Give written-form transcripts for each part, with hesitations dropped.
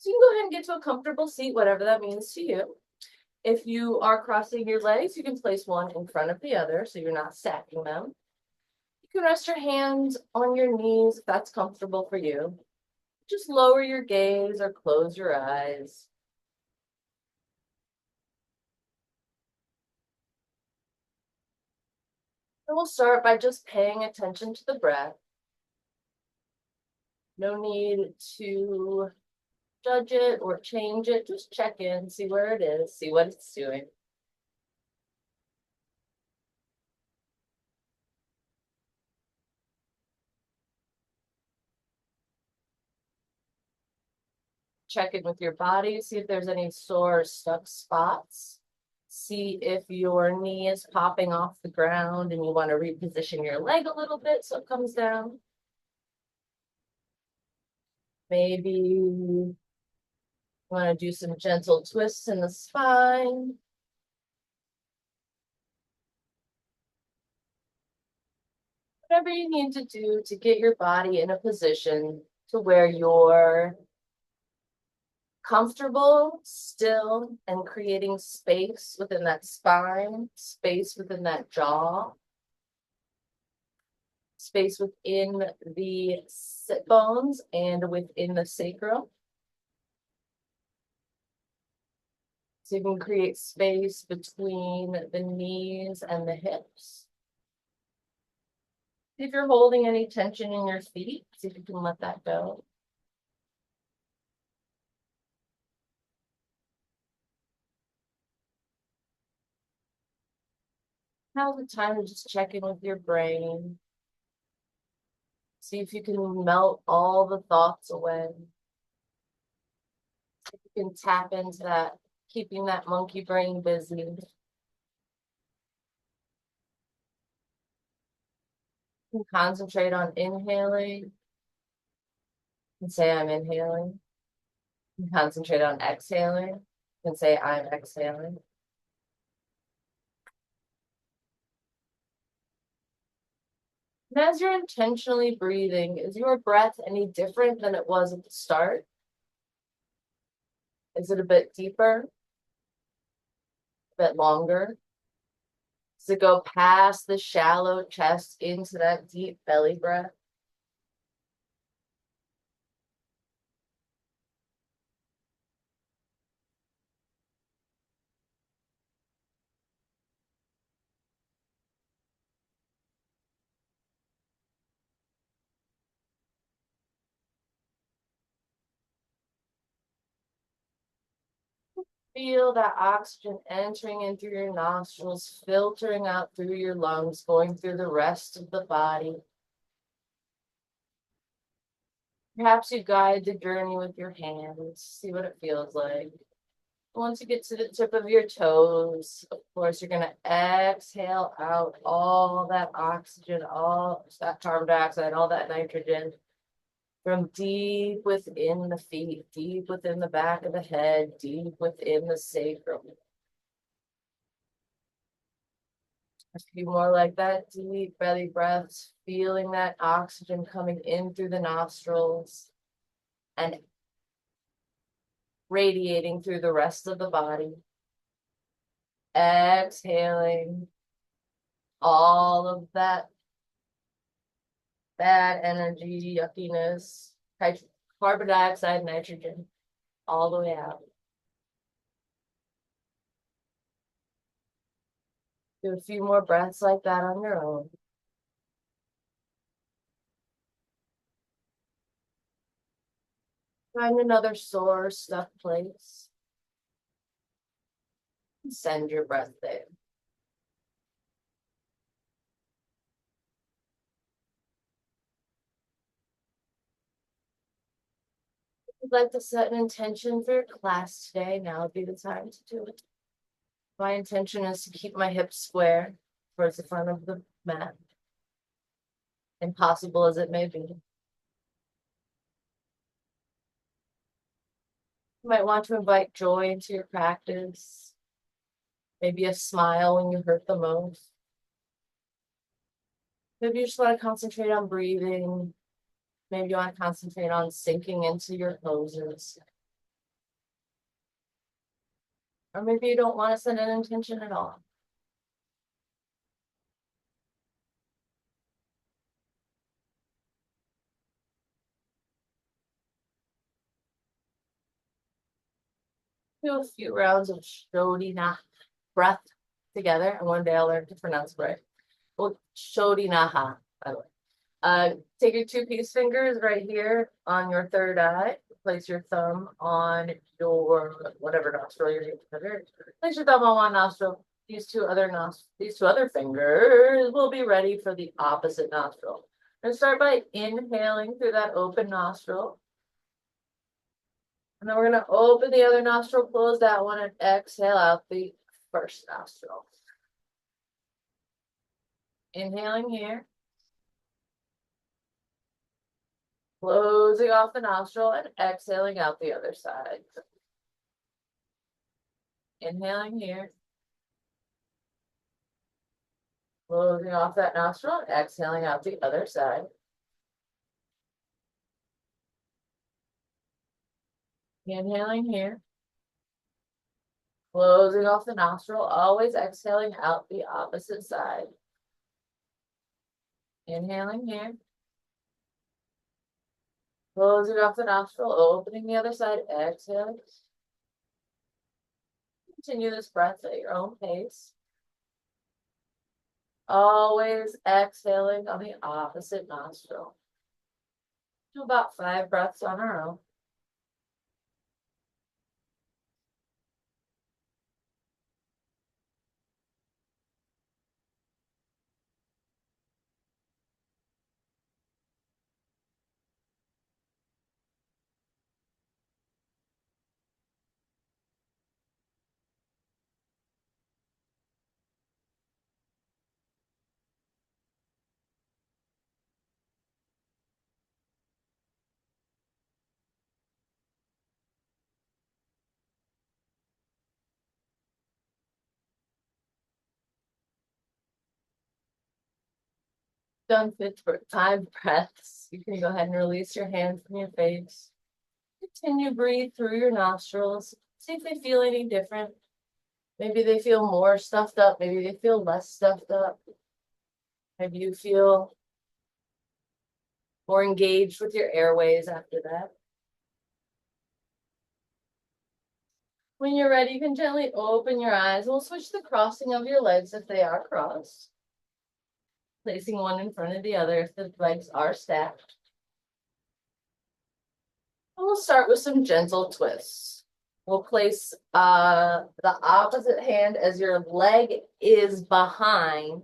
So you can go ahead and get to a comfortable seat, whatever that means to you. If you are crossing your legs, you can place one in front of the other so you're not stacking them. You can rest your hands on your knees if that's comfortable for you. Just lower your gaze or close your eyes. And we'll start by just paying attention to the breath. No need to judge it or change it. Just check in, see where it is, see what it's doing. Check in with your body, see if there's any sore, stuck spots. See if your knee is popping off the ground and you want to reposition your leg a little bit so it comes down. Maybe you want to do some gentle twists in the spine. Whatever you need to do to get your body in a position to where you're comfortable, still, and creating space within that spine, space within that jaw, space within the sit bones and within the sacrum. So you can create space between the knees and the hips. If you're holding any tension in your feet, see if you can let that go. Now's the time to just check in with your brain. See if you can melt all the thoughts away. See if you can tap into that, keeping that monkey brain busy. You can concentrate on inhaling and say, I'm inhaling. You can concentrate on exhaling and say, I'm exhaling. And as you're intentionally breathing, is your breath any different than it was at the start? Is it a bit deeper? A bit longer? Does it go past the shallow chest into that deep belly breath? Feel that oxygen entering in through your nostrils, filtering out through your lungs, going through the rest of the body. Perhaps you guide the journey with your hands, see what it feels like. Once you get to the tip of your toes, of course, you're going to exhale out all that oxygen, all that carbon dioxide, all that nitrogen from deep within the feet, deep within the back of the head, deep within the sacrum. A few more like that, deep belly breaths, feeling that oxygen coming in through the nostrils and radiating through the rest of the body. Exhaling all of that bad energy, yuckiness, carbon dioxide, nitrogen, all the way out. Do a few more breaths like that on your own. Find another sore, stuck place. Send your breath there. If you'd like to set an intention for your class today, now would be the time to do it. My intention is to keep my hips square towards the front of the mat, impossible as it may be. You might want to invite joy into your practice, maybe a smile when you hurt the most. Maybe you just want to concentrate on breathing. Maybe you want to concentrate on sinking into your poses. Or maybe you don't want to set an intention at all. Do a few rounds of Shodina breath together, and one day I'll learn to pronounce right. Well, Shodinaha, by the way. Take your two peace fingers right here on your third eye. Place your thumb on your whatever nostril you're using. Place your thumb on one nostril. These two other fingers will be ready for the opposite nostril. And start by inhaling through that open nostril. And then we're going to open the other nostril, close that one, and exhale out the first nostril. Inhaling here. Closing off the nostril and exhaling out the other side. Inhaling here. Closing off that nostril and exhaling out the other side. Inhaling here. Closing off the nostril, always exhaling out the opposite side. Inhaling here. Closing off the nostril, opening the other side, exhaling. Continue this breath at your own pace. Always exhaling on the opposite nostril. Do about 5 breaths on our own. Done 5 breaths. You can go ahead and release your hands from your face. Continue breathe through your nostrils. See if they feel any different. Maybe they feel more stuffed up. Maybe they feel less stuffed up. Maybe you feel more engaged with your airways after that. When you're ready, you can gently open your eyes. We'll switch the crossing of your legs if they are crossed. Placing one in front of the other if the legs are stacked. And we'll start with some gentle twists. We'll place the opposite hand as your leg is behind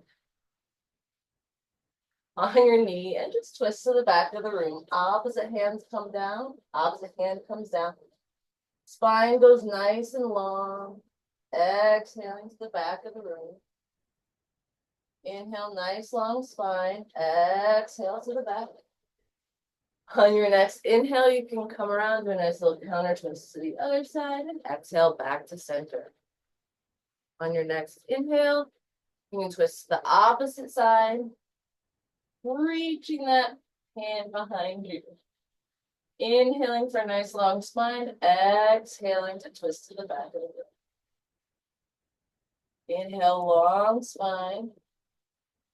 on your knee and just twist to the back of the room. Opposite hands come down, opposite hand comes down. Spine goes nice and long. Exhaling to the back of the room. Inhale, nice long spine. Exhale to the back. On your next inhale, you can come around to a nice little counter twist to the other side and exhale back to center. On your next inhale, you can twist to the opposite side, reaching that hand behind you. Inhaling for a nice long spine, exhaling to twist to the back of the room. Inhale, long spine.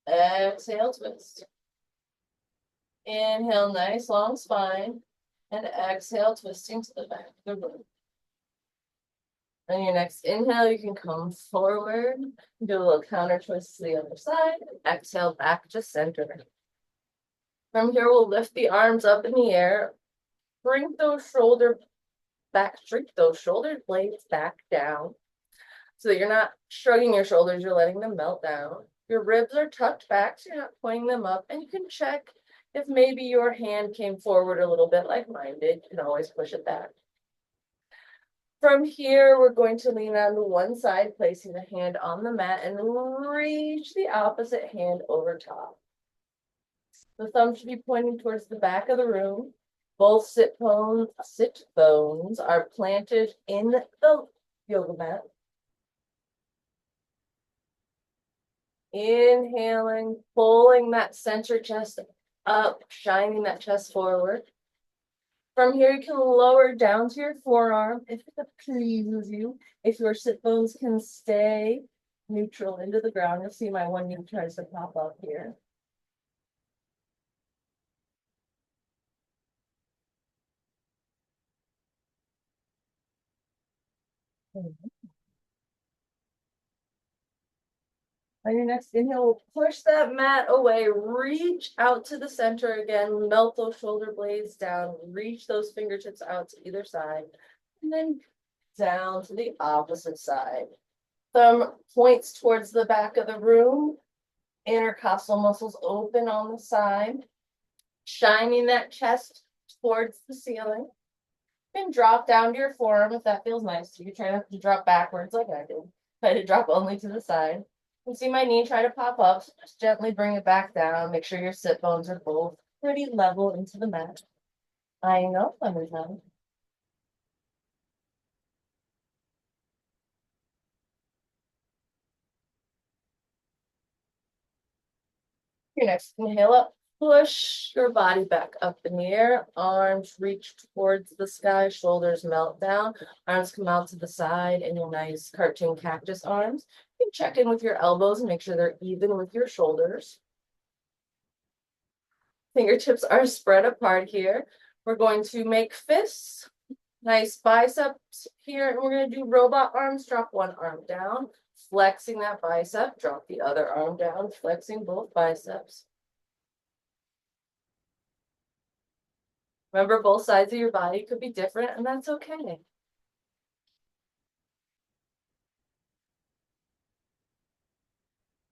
Exhale, twist. Inhale, nice long spine. And exhale, twisting to the back of the room. On your next inhale, you can come forward, do a little counter twist to the other side. Exhale, back to center. From here, we'll lift the arms up in the air. Bring those shoulder blades back down so that you're not shrugging your shoulders, you're letting them melt down. Your ribs are tucked back, so you're not pointing them up. And you can check if maybe your hand came forward a little bit like mine did. You can always push it back. From here, we're going to lean on to one side, placing the hand on the mat and reach the opposite hand over top. The thumb should be pointing towards the back of the room. Both sit bones are planted in the yoga mat. Inhaling, pulling that center chest up, shining that chest forward. From here, you can lower down to your forearm if it pleases you. If your sit bones can stay neutral into the ground, you'll see my one knee tries to pop up here. On your next inhale, push that mat away, reach out to the center again, melt those shoulder blades down, reach those fingertips out to either side, and then down to the opposite side. Thumb points towards the back of the room, intercostal muscles open on the side, shining that chest towards the ceiling. You can drop down to your forearm if that feels nice to you. Try not to drop backwards like I did. Try to drop only to the side. You can see my knee try to pop up, so just gently bring it back down. Make sure your sit bones are both pretty level into the mat. I know, let me know. Your next inhale up, push your body back up in the air. Arms reach towards the sky, shoulders melt down. Arms come out to the side in your nice cartoon cactus arms. You can check in with your elbows and make sure they're even with your shoulders. Fingertips are spread apart here. We're going to make fists, nice biceps here, and we're going to do robot arms. Drop one arm down, flexing that bicep, drop the other arm down, flexing both biceps. Remember, both sides of your body could be different, and that's okay.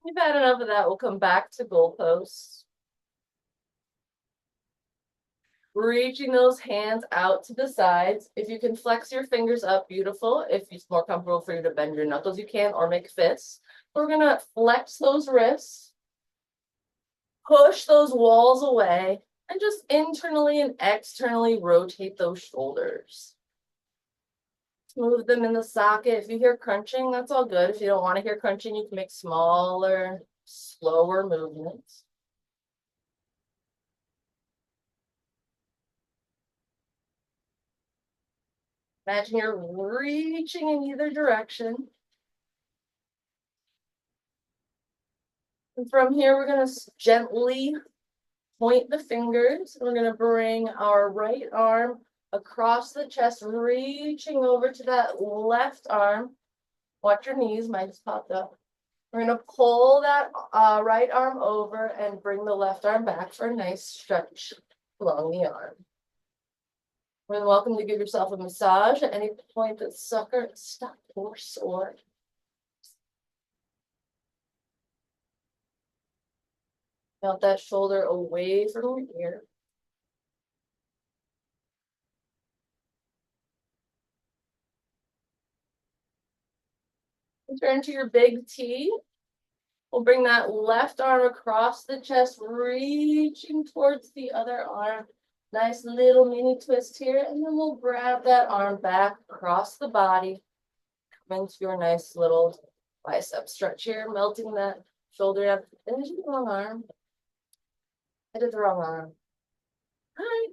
You've had enough of that. We'll come back to goalposts. Reaching those hands out to the sides. If you can flex your fingers up, beautiful. If it's more comfortable for you to bend your knuckles, you can, or make fists. We're gonna flex those wrists, push those walls away, and just internally and externally rotate those shoulders. Move them in the socket. If you hear crunching, that's all good. If you don't want to hear crunching, you can make smaller, slower movements. Imagine you're reaching in either direction. And from here, we're going to gently point the fingers. We're going to bring our right arm across the chest, reaching over to that left arm. Watch your knees, mine just popped up. We're going to pull that right arm over and bring the left arm back for a nice stretch along the arm. You're welcome to give yourself a massage at any point that's stuck or sore. Melt that shoulder away from your ear. Turn to your big T. We'll bring that left arm across the chest, reaching towards the other arm. Nice little mini twist here, and then we'll grab that arm back across the body. Come into your nice little bicep stretch here, melting that shoulder up. And I did the wrong arm. I did the wrong arm. Hi.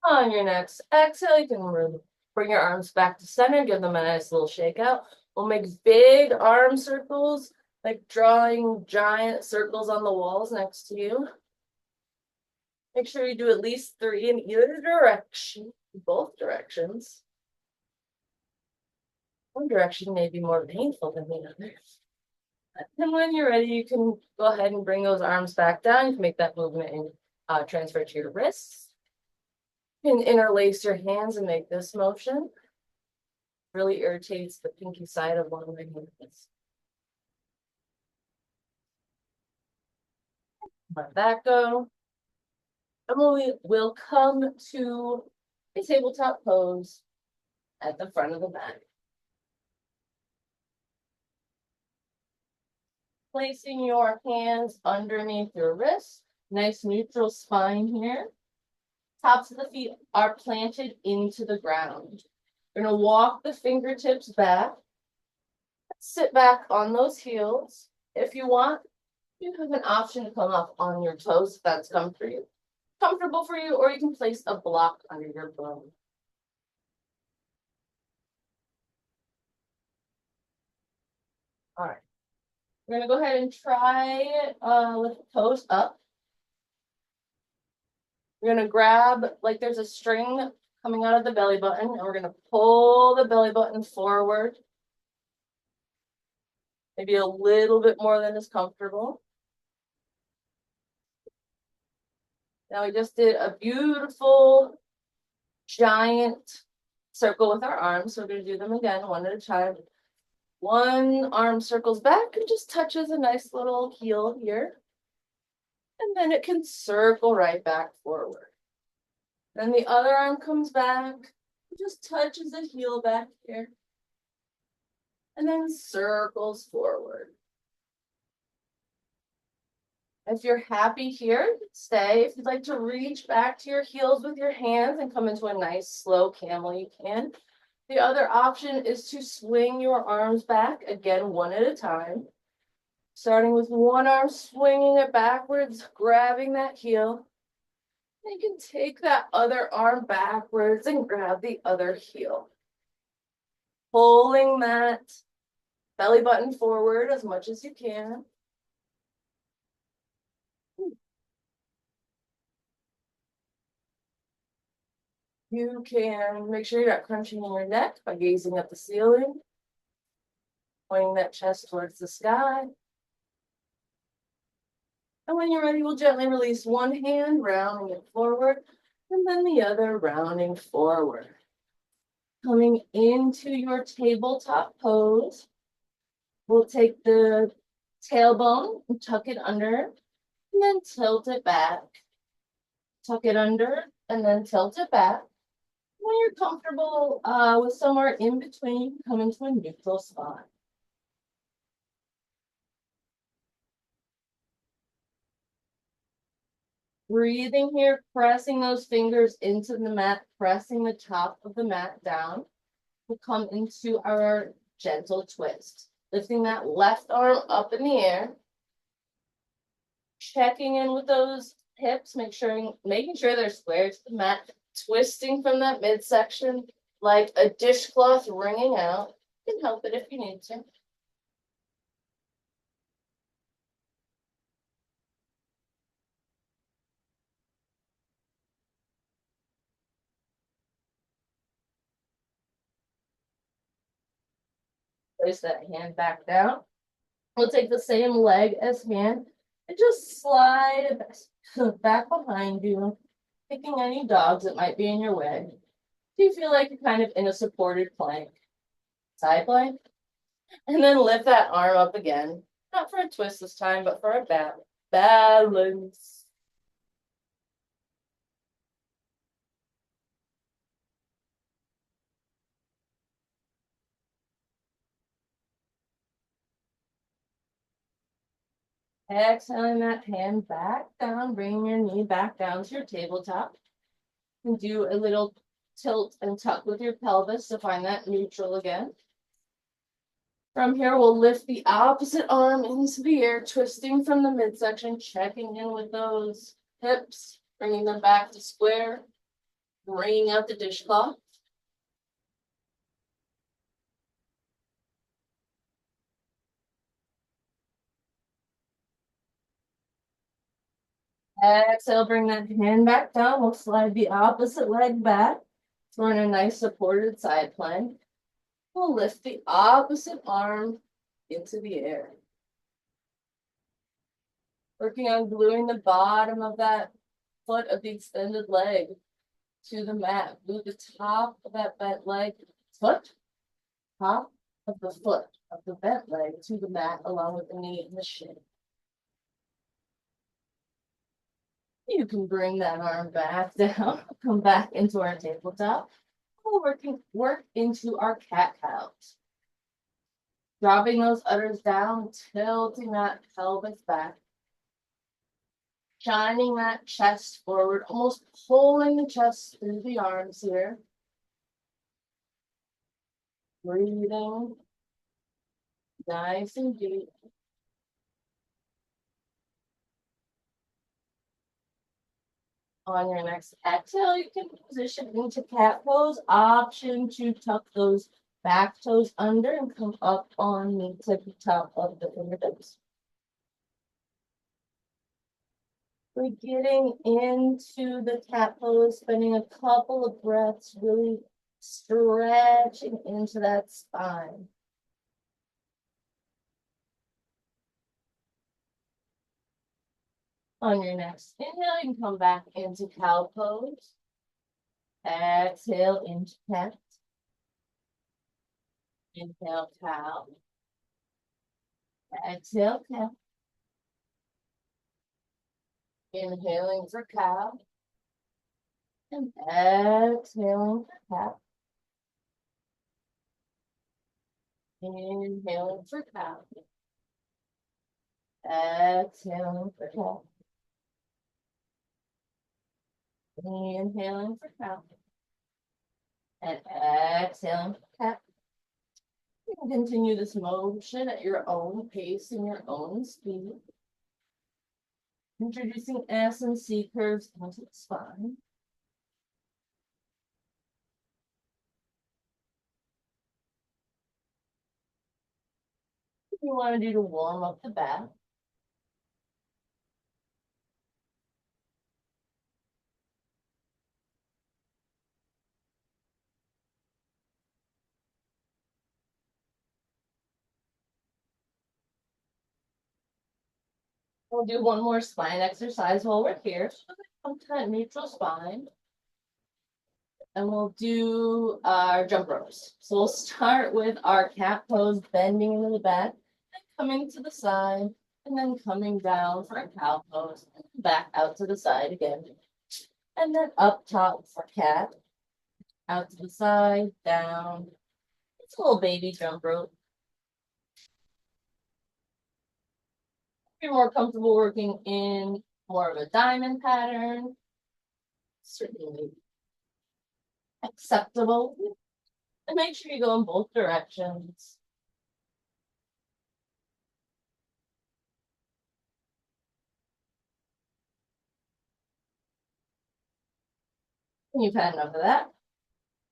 On your next exhale, you can bring your arms back to center, give them a nice little shake out. We'll make big arm circles, like drawing giant circles on the walls next to you. Make sure you do at least 3 in either direction, both directions. One direction may be more painful than the other. And when you're ready, you can go ahead and bring those arms back down. You can make that movement and transfer to your wrists. You can interlace your hands and make this motion. Really irritates the pinky side of one of my hands. Let that go. And we will come to a tabletop pose at the front of the mat. Placing your hands underneath your wrist, nice neutral spine here. Tops of the feet are planted into the ground. You're gonna walk the fingertips back. Sit back on those heels. If you want, you have an option to come up on your toes if that's comfortable for you, or you can place a block under your bone. All right. We're gonna go ahead and try it with the toes up. We're gonna grab, like there's a string coming out of the belly button, and we're gonna pull the belly button forward. Maybe a little bit more than is comfortable. Now we just did a beautiful giant circle with our arms. So we're gonna do them again, one at a time. One arm circles back and just touches a nice little heel here. And then it can circle right back forward. Then the other arm comes back, just touches the heel back here. And then circles forward. If you're happy here, stay. If you'd like to reach back to your heels with your hands and come into a nice slow camel, you can. The other option is to swing your arms back, again, one at a time. Starting with one arm, swinging it backwards, grabbing that heel. You can take that other arm backwards and grab the other heel. Pulling that belly button forward as much as you can. You can make sure you're not crunching in your neck by gazing at the ceiling, pointing that chest towards the sky. And when you're ready, we'll gently release one hand, rounding it forward, and then the other rounding forward. Coming into your tabletop pose, we'll take the tailbone and tuck it under, and then tilt it back. Tuck it under, and then tilt it back. When you're comfortable with somewhere in between, come into a neutral spot. Breathing here, pressing those fingers into the mat, pressing the top of the mat down. We'll come into our gentle twist. Lifting that left arm up in the air. Checking in with those hips, making sure they're square to the mat. Twisting from that midsection like a dishcloth wringing out. You can help it if you need to. Place that hand back down. We'll take the same leg as hand and just slide it back behind you, picking any dogs that might be in your way. Do you feel like you're kind of in a supported plank? Side plank? And then lift that arm up again. Not for a twist this time, but for a balance. Exhaling that hand back down, bringing your knee back down to your tabletop. And do a little tilt and tuck with your pelvis to find that neutral again. From here, we'll lift the opposite arm into the air, twisting from the midsection, checking in with those hips, bringing them back to square, bringing out the dishcloth. Exhale, bring that hand back down. We'll slide the opposite leg back. So we're in a nice supported side plank. We'll lift the opposite arm into the air. Working on gluing the bottom of that foot of the extended leg to the mat. Glue the top of that bent leg, top of the foot of the bent leg to the mat along with the knee and the shin. You can bring that arm back down, come back into our tabletop. We'll work into our cat-cows. Dropping those udders down, tilting that pelvis back. Shining that chest forward, almost pulling the chest through the arms here. Breathing nice and deep. On your next exhale, you can position into cat pose. Option to tuck those back toes under and come up on the tippy top of the fingertips. We're getting into the cat pose, spending a couple of breaths, really stretching into that spine. On your next inhale, you can come back into cow pose. Exhale into cat. Inhale, cow. Exhale, cat. Inhaling for cow. And exhaling for cat. Inhaling for cow. Exhaling for cat. Inhaling for cow. And exhaling for cat. You can continue this motion at your own pace and your own speed. Introducing S and C curves onto the spine. What you want to do to warm up the back. We'll do one more spine exercise while we're here. Come to that neutral spine. And we'll do our jump ropes. So we'll start with our cat pose, bending into the back, and coming to the side, and then coming down for a cow pose, and back out to the side again. And then up top for cat, out to the side, down. It's a little baby jump rope. If you're more comfortable working in more of a diamond pattern, certainly acceptable. And make sure you go in both directions. When you've had enough of that,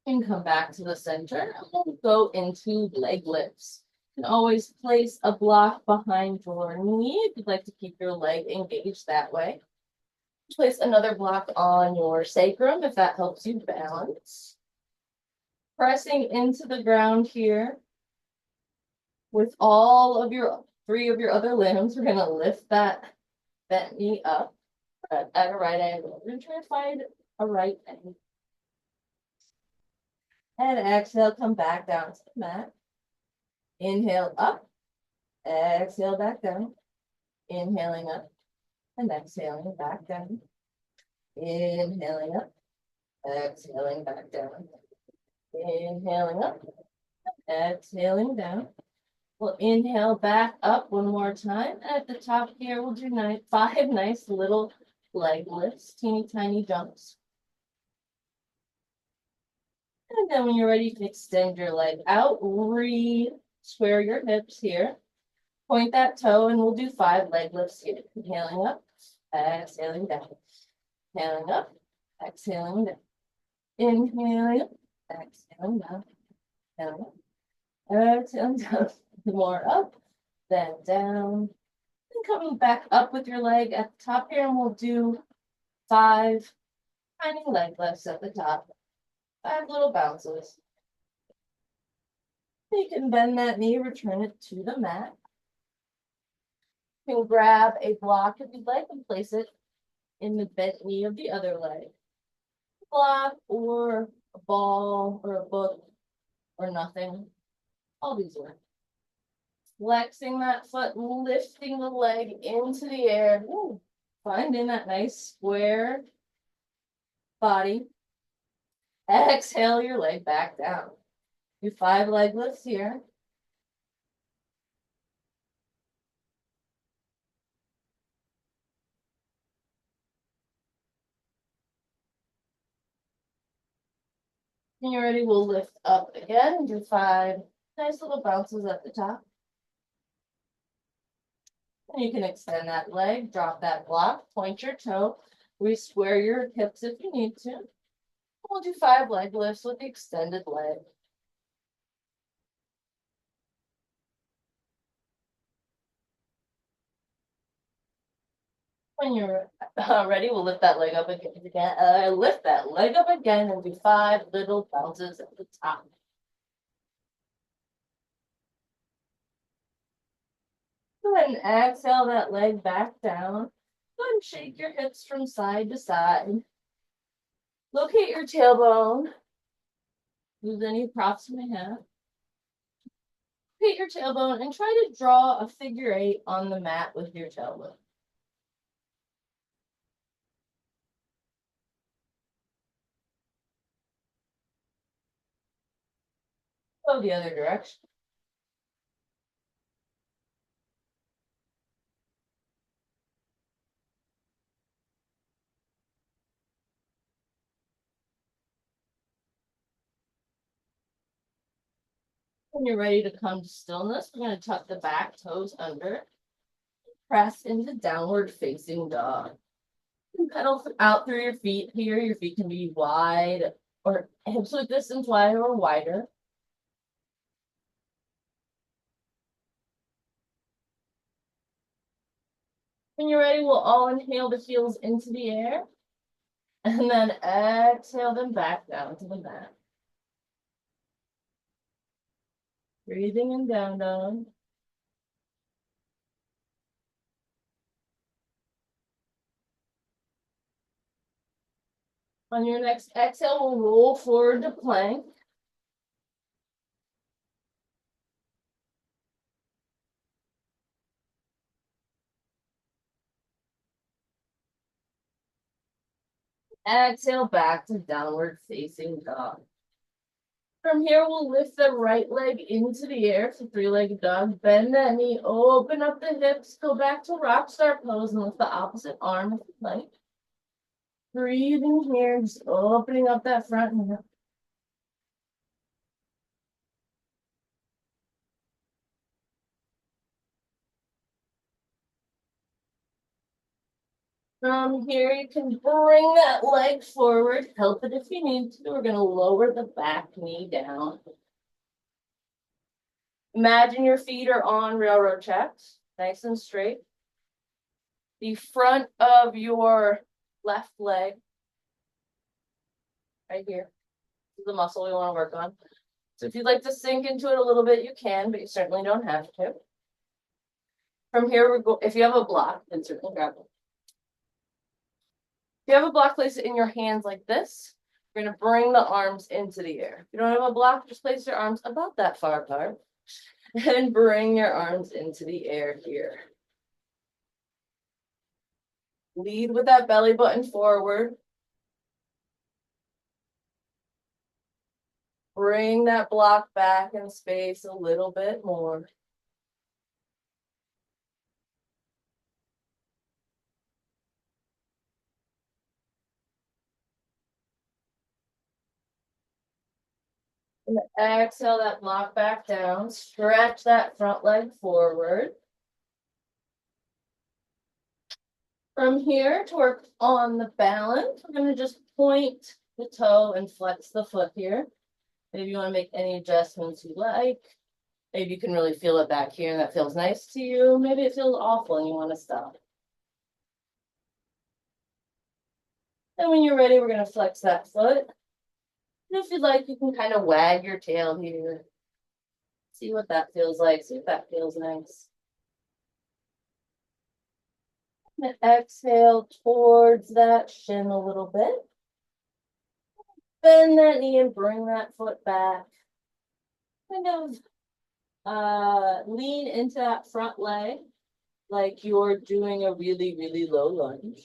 you can come back to the center and we'll go into leg lifts. You can always place a block behind your knee if you'd like to keep your leg engaged that way. Place another block on your sacrum if that helps you balance. Pressing into the ground here with all of your three of your other limbs. We're going to lift that knee up at a right angle. We're going to try to find a right angle. And exhale, come back down to the mat. Inhale up, exhale back down. Inhaling up and exhaling back down. Inhaling up, exhaling back down. Inhaling up, exhaling down. We'll inhale back up one more time. At the top here, we'll do 5 nice little leg lifts, teeny tiny jumps. And then when you're ready, you can extend your leg out, square your hips here. Point that toe, and we'll do 5 leg lifts here. Inhaling up, exhaling down. Inhaling up, exhaling down. Inhaling up, exhaling down. Inhaling up, exhaling down. More up, then down. And coming back up with your leg at the top here, and we'll do 5 tiny leg lifts at the top. 5 little bounces. You can bend that knee, return it to the mat. You can grab a block if you'd like and place it in the bent knee of the other leg. Block or a ball or a book or nothing. All these work. Flexing that foot, lifting the leg into the air. Ooh, finding that nice square body. Exhale your leg back down. Do 5 leg lifts here. When you're ready, we'll lift up again and do 5 nice little bounces at the top. And you can extend that leg, drop that block, point your toe, re-square your hips if you need to. We'll do 5 leg lifts with the extended leg. When you're ready, we'll lift that leg up again. Lift that leg up again and do 5 little bounces at the top. Go ahead and exhale that leg back down. Go ahead and shake your hips from side to side. Locate your tailbone. Use any props you may have. Locate your tailbone and try to draw a figure 8 on the mat with your tailbone. Go the other direction. When you're ready to come to stillness, we're going to tuck the back toes under. Press into downward facing dog. Pedal out through your feet here. Your feet can be wide or hips width distance wider or wider. When you're ready, we'll all inhale the heels into the air. And then exhale them back down to the mat. Breathing in down dog. On your next exhale, we'll roll forward to plank. Exhale back to downward facing dog. From here, we'll lift the right leg into the air for 3-legged dog. Bend that knee, open up the hips, go back to rock star pose and lift the opposite arm if you like. Breathing here, just opening up that front hip. From here, you can bring that leg forward. Help it if you need to. We're going to lower the back knee down. Imagine your feet are on railroad tracks, nice and straight. The front of your left leg, right here, is the muscle we want to work on. So if you'd like to sink into it a little bit, you can, but you certainly don't have to. From here, if you have a block, then certainly grab it. If you have a block, place it in your hands like this. You're going to bring the arms into the air. If you don't have a block, just place your arms about that far apart and bring your arms into the air here. Lead with that belly button forward. Bring that block back in space a little bit more. And exhale that block back down. Stretch that front leg forward. From here, to work on the balance, we're going to just point the toe and flex the foot here. Maybe you want to make any adjustments you like. Maybe you can really feel it back here and that feels nice to you. Maybe it feels awful and you want to stop. And when you're ready, we're going to flex that foot. And if you'd like, you can kind of wag your tail here. See what that feels like. See if that feels nice. And exhale towards that shin a little bit. Bend that knee and bring that foot back. Kind of lean into that front leg like you're doing a really, really low lunge.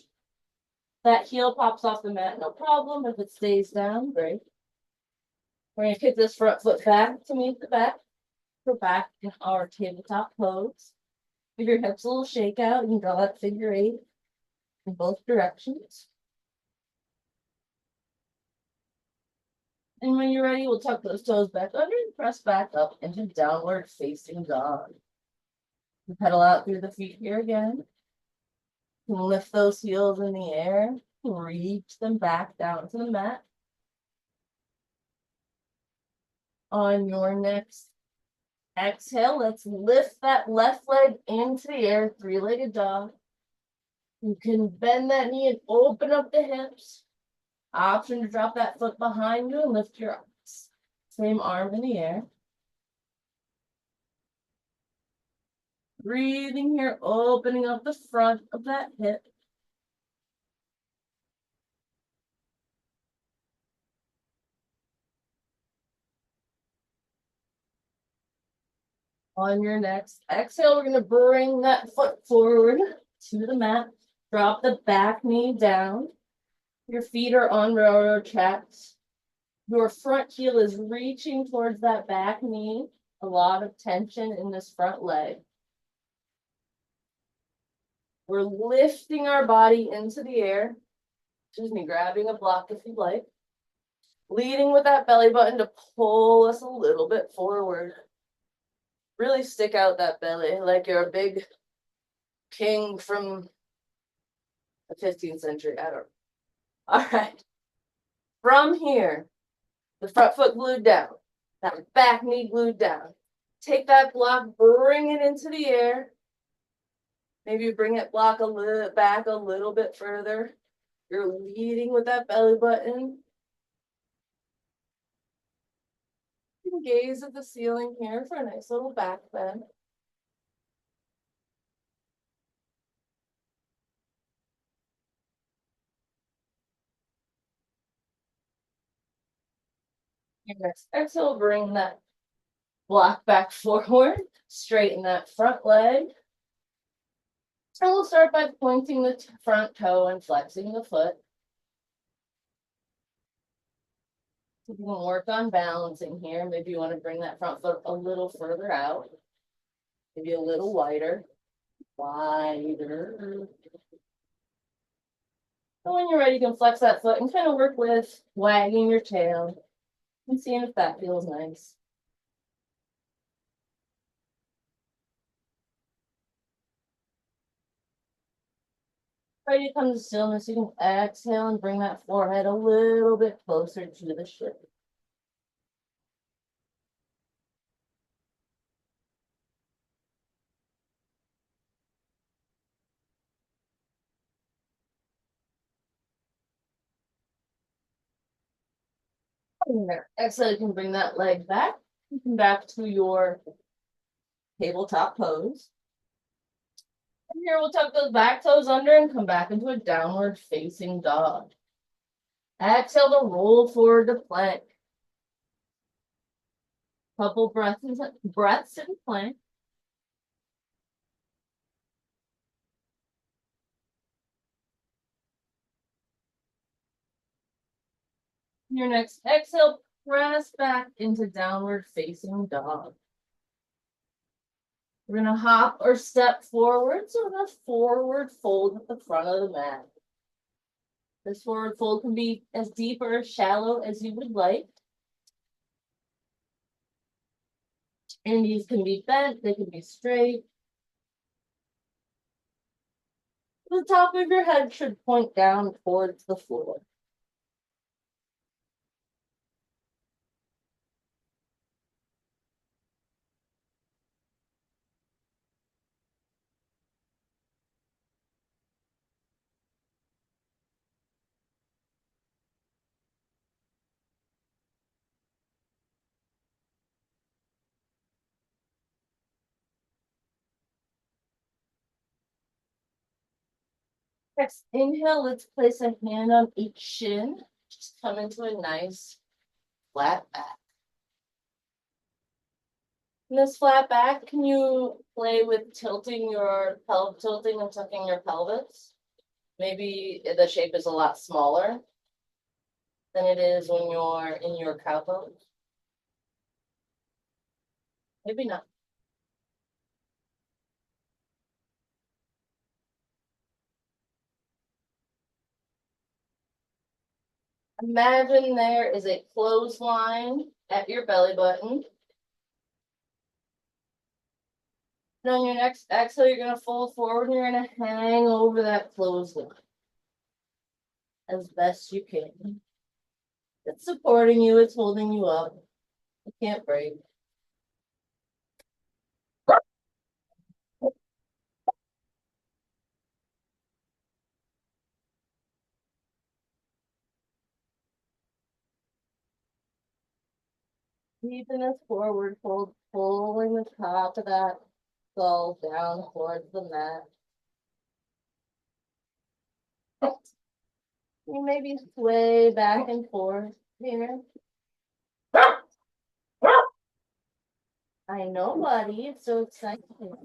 That heel pops off the mat, no problem. If it stays down, great. We're going to kick this front foot back to meet the back. We're back in our tabletop pose. Give your hips a little shake out. You can draw that figure 8 in both directions. And when you're ready, we'll tuck those toes back under and press back up into downward facing dog. Pedal out through the feet here again. Lift those heels in the air. Reach them back down to the mat. On your next exhale, let's lift that left leg into the air, three-legged dog. You can bend that knee and open up the hips. Option to drop that foot behind you and lift your arms. Same arm in the air. Breathing here, opening up the front of that hip. On your next exhale, we're going to bring that foot forward to the mat. Drop the back knee down. Your feet are on railroad tracks. Your front heel is reaching towards that back knee. A lot of tension in this front leg. We're lifting our body into the air. Excuse me, grabbing a block if you'd like. Leading with that belly button to pull us a little bit forward. Really stick out that belly like you're a big king from the 15th century. I don't know. All right. From here, the front foot glued down, that back knee glued down. Take that block, bring it into the air. Maybe you bring it block a little back a little bit further. You're leading with that belly button. You can gaze at the ceiling here for a nice little back bend. Your next exhale, bring that block back forward, straighten that front leg. And we'll start by pointing the front toe and flexing the foot. You can work on balancing here. Maybe you want to bring that front foot a little further out. Maybe a little wider. Wider. And when you're ready, you can flex that foot and kind of work with wagging your tail and seeing if that feels nice. Ready to come to stillness, you can exhale and bring that forehead a little bit closer to the shin. Exhale, you can bring that leg back. You can back to your tabletop pose. And here we'll tuck those back toes under and come back into a downward facing dog. Exhale to roll forward to plank. Couple breaths in plank. Your next exhale, press back into downward facing dog. We're going to hop or step forward, so we're going to forward fold at the front of the mat. This forward fold can be as deep or as shallow as you would like. And these can be bent, they can be straight. The top of your head should point down towards the floor. Next, inhale, let's place a hand on each shin. Just come into a nice flat back. In this flat back, can you play with tilting your tilting and tucking your pelvis? Maybe the shape is a lot smaller than it is when you're in your cow pose. Maybe not. Imagine there is a clothesline at your belly button. And on your next exhale, you're going to fold forward and you're going to hang over that clothesline as best you can. It's supporting you, it's holding you up. You can't break. Keeping this forward fold, pulling the top of that skull down towards the mat. You maybe sway back and forth here. I know, buddy. It's so exciting.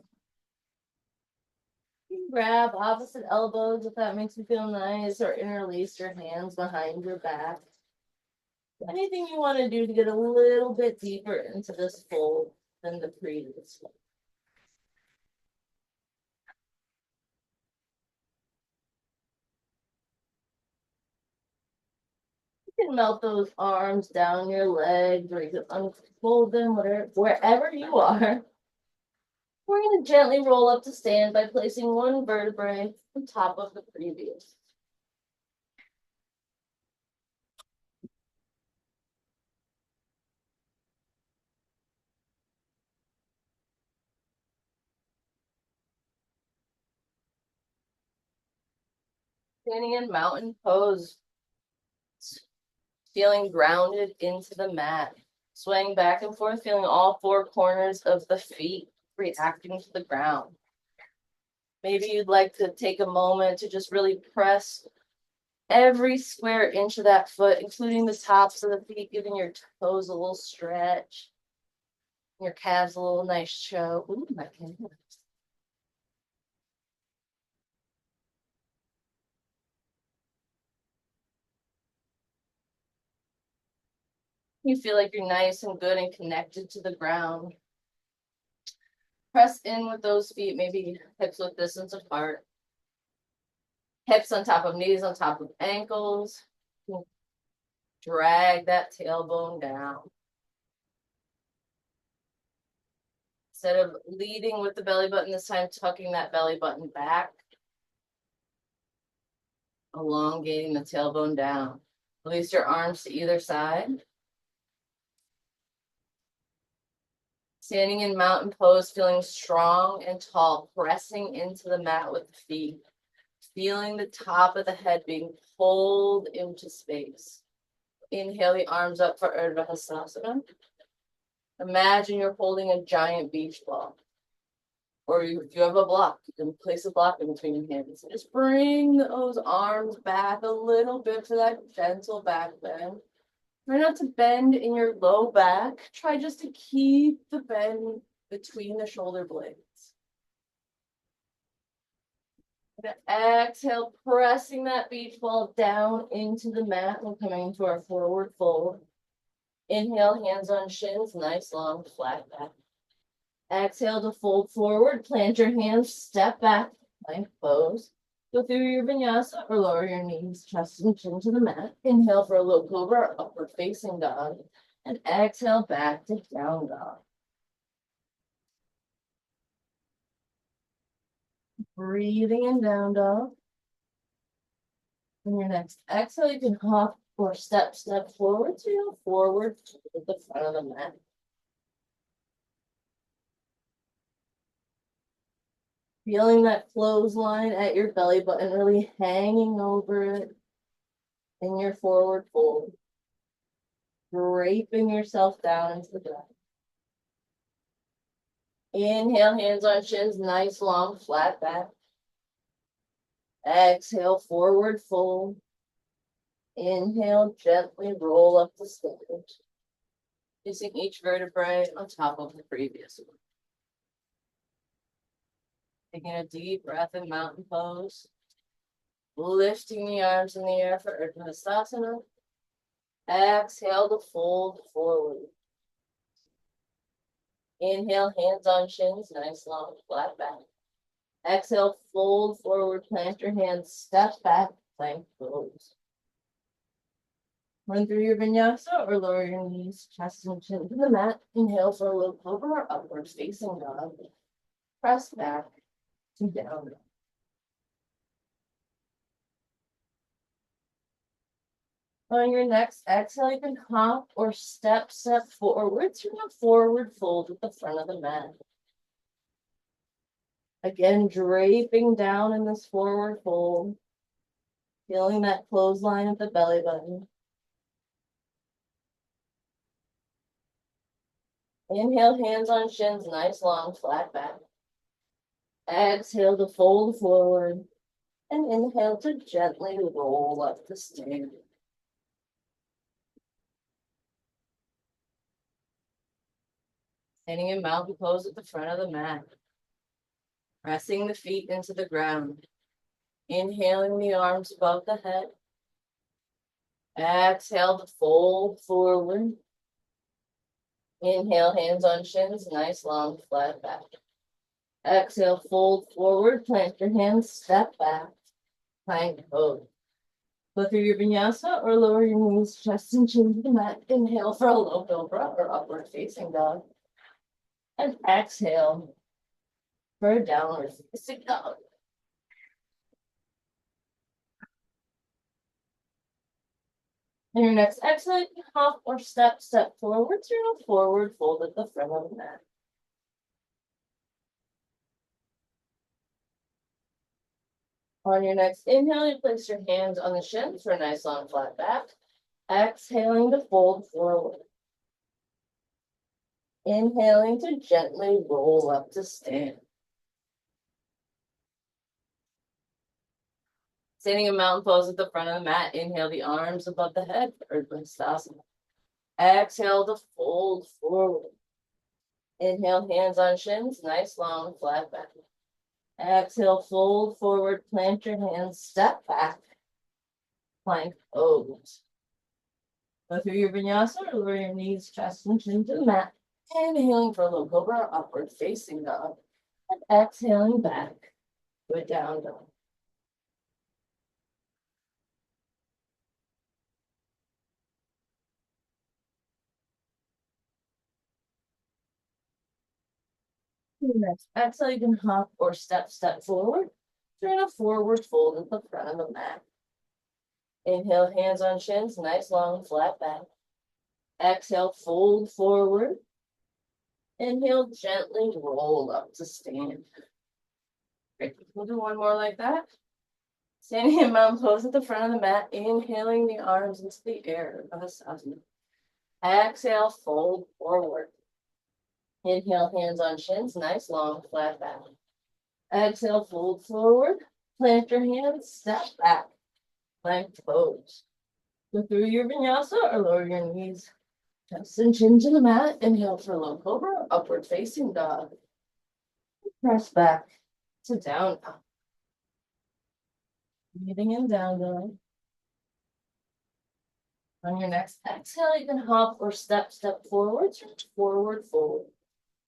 You can grab opposite elbows if that makes you feel nice, or interlace your hands behind your back. Anything you want to do to get a little bit deeper into this fold than the previous one. You can melt those arms down your legs, or you can unfold them, wherever you are. We're going to gently roll up to stand by placing one vertebrae on top of the previous. Standing in mountain pose, feeling grounded into the mat, swaying back and forth, feeling all four corners of the feet reacting to the ground. Maybe you'd like to take a moment to just really press every square inch of that foot, including the tops of the feet, giving your toes a little stretch, your calves a little nice show. Ooh, my goodness. You feel like you're nice and good and connected to the ground. Press in with those feet, maybe hips width distance apart. Hips on top of knees, on top of ankles. Drag that tailbone down. Instead of leading with the belly button this time, tucking that belly button back. Elongating the tailbone down. Release your arms to either side. Standing in mountain pose, feeling strong and tall, pressing into the mat with the feet. Feeling the top of the head being pulled into space. Inhale the arms up for Urdhva Hastasana. Imagine you're holding a giant beach ball. Or if you have a block, you can place a block in between your hands. Just bring those arms back a little bit for that gentle back bend. Try not to bend in your low back. Try just to keep the bend between the shoulder blades. Exhale, pressing that beach ball down into the mat and coming into our forward fold. Inhale, hands on shins, nice long flat back. Exhale to fold forward, plant your hands, step back, plank pose. Go through your vinyasa or lower your knees, chest and chin to the mat. Inhale for a low cobra, upward facing dog. And exhale back to down dog. Breathing in down dog. And your next exhale, you can hop or step forward to your forward to the front of the mat. Feeling that clothesline at your belly button really hanging over it in your forward fold. Draping yourself down into the ground. Inhale, hands on shins, nice long flat back. Exhale, forward fold. Inhale, gently roll up to stand. Placing each vertebrae on top of the previous one. Taking a deep breath in mountain pose. Lifting the arms in the air for Urdhva Hastasana. Exhale to fold forward. Inhale, hands on shins, nice long flat back. Exhale, fold forward, plant your hands, step back, plank pose. Run through your vinyasa or lower your knees, chest and chin to the mat. Inhale for a low cobra or upward facing dog. Press back to down. On your next exhale, you can hop or step forward through a forward fold at the front of the mat. Again, draping down in this forward fold. Feeling that clothesline at the belly button. Inhale, hands on shins, nice long flat back. Exhale to fold forward. And inhale to gently roll up the stairs. Standing in mountain pose at the front of the mat. Pressing the feet into the ground. Inhaling the arms above the head. Exhale to fold forward. Inhale, hands on shins, nice long flat back. Exhale, fold forward, plant your hands, step back, plank pose. Go through your vinyasa or lower your knees, chest and chin to the mat. Inhale for a low cobra or upward facing dog. And exhale for a downward facing dog. And your next exhale, you can hop or step forward through a forward fold at the front of the mat. On your next inhale, you place your hands on the shins for a nice long flat back. Exhaling to fold forward. Inhaling to gently roll up to stand. Standing in mountain pose at the front of the mat, inhale the arms above the head for Urdhva Hastasana. Exhale to fold forward. Inhale, hands on shins, nice long flat back. Exhale, fold forward, plant your hands, step back, plank pose. Go through your vinyasa or lower your knees, chest and chin to the mat. Inhaling for low cobra or upward facing dog. And exhaling back to a down dog. Next, exhale, you can hop or step forward. Turn a forward fold at the front of the mat. Inhale, hands on shins, nice long flat back. Exhale, fold forward. Inhale, gently roll up to stand. Great. We'll do one more like that. Standing in mountain pose at the front of the mat, inhaling the arms into the air. Exhale, fold forward. Inhale, hands on shins, nice long flat back. Exhale, fold forward. Plant your hands, step back. Plank pose. Go through your vinyasa or lower your knees. Chest and chin to the mat. Inhale for low cobra, upward facing dog. Press back to down dog. Breathing in down dog. On your next exhale, you can hop or step forward, forward fold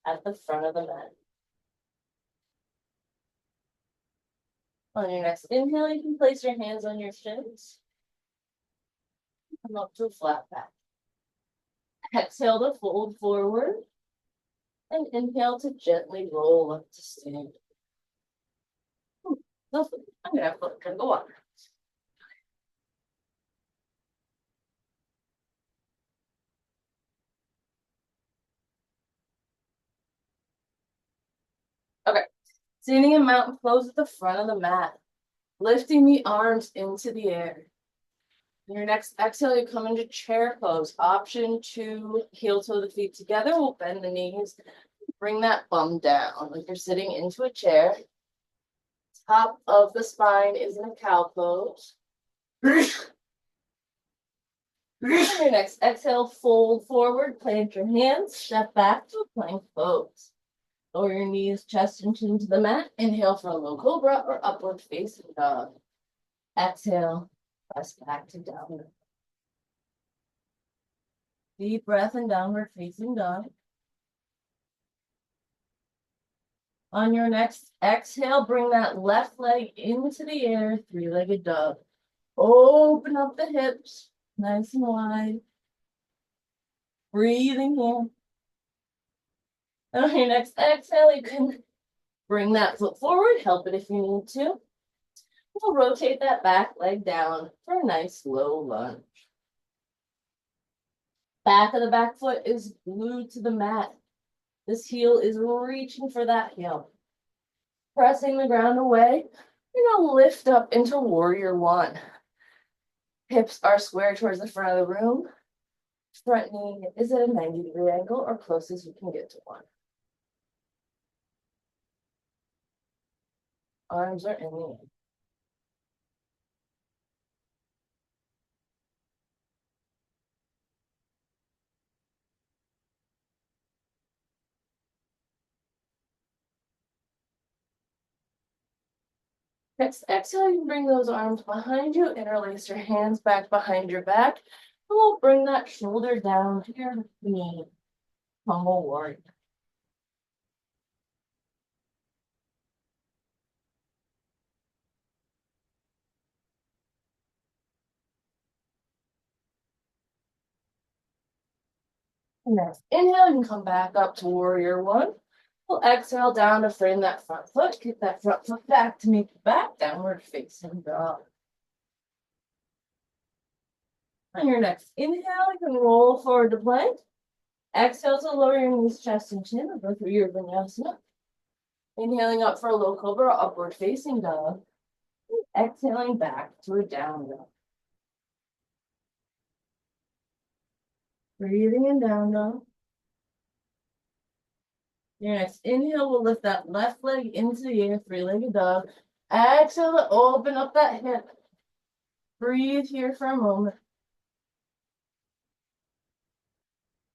at the front of the mat. On your next inhale, you can place your hands on your shins. Come up to a flat back. Exhale to fold forward. And inhale to gently roll up to stand. Lovely. I'm gonna have a drink of water. Okay. Standing in mountain pose at the front of the mat. Lifting the arms into the air. In your next exhale, you come into chair pose. Option 2, heel toe the feet together. We'll bend the knees. Bring that bum down like you're sitting into a chair. Top of the spine is in a cow pose. Your next exhale, fold forward, plant your hands, step back to a plank pose. Lower your knees, chest and chin to the mat. Inhale for a low cobra or upward facing dog. Exhale, press back to downward. Deep breath and downward facing dog. On your next exhale, bring that left leg into the air, three-legged dog. Open up the hips, Nice and wide. Breathing here. And on your next exhale, you can bring that foot forward, help it if you need to. We'll rotate that back leg down for a nice low lunge. Back of the back foot is glued to the mat. This heel is reaching for that heel. Pressing the ground away, you're gonna lift up into warrior one. Hips are square towards the front of the room. Front knee is at a 90-degree angle or close as you can get to one. Arms are in the air. Next exhale, you can bring those arms behind you, interlace your hands back behind your back, and we'll bring that shoulder down to your knee. Humble warrior. Next, inhale, you can come back up to warrior one. We'll exhale down to frame that front foot. Kick that front foot back to meet the back, downward facing dog. On your next inhale, you can roll forward to plank. Exhale to lower your knees, chest, and chin, and go through your vinyasa. Inhaling up for a low cobra, upward facing dog. Exhaling back to a down dog. Breathing in down dog. Your next inhale will lift that left leg into the air, three-legged dog. Exhale to open up that hip. Breathe here for a moment.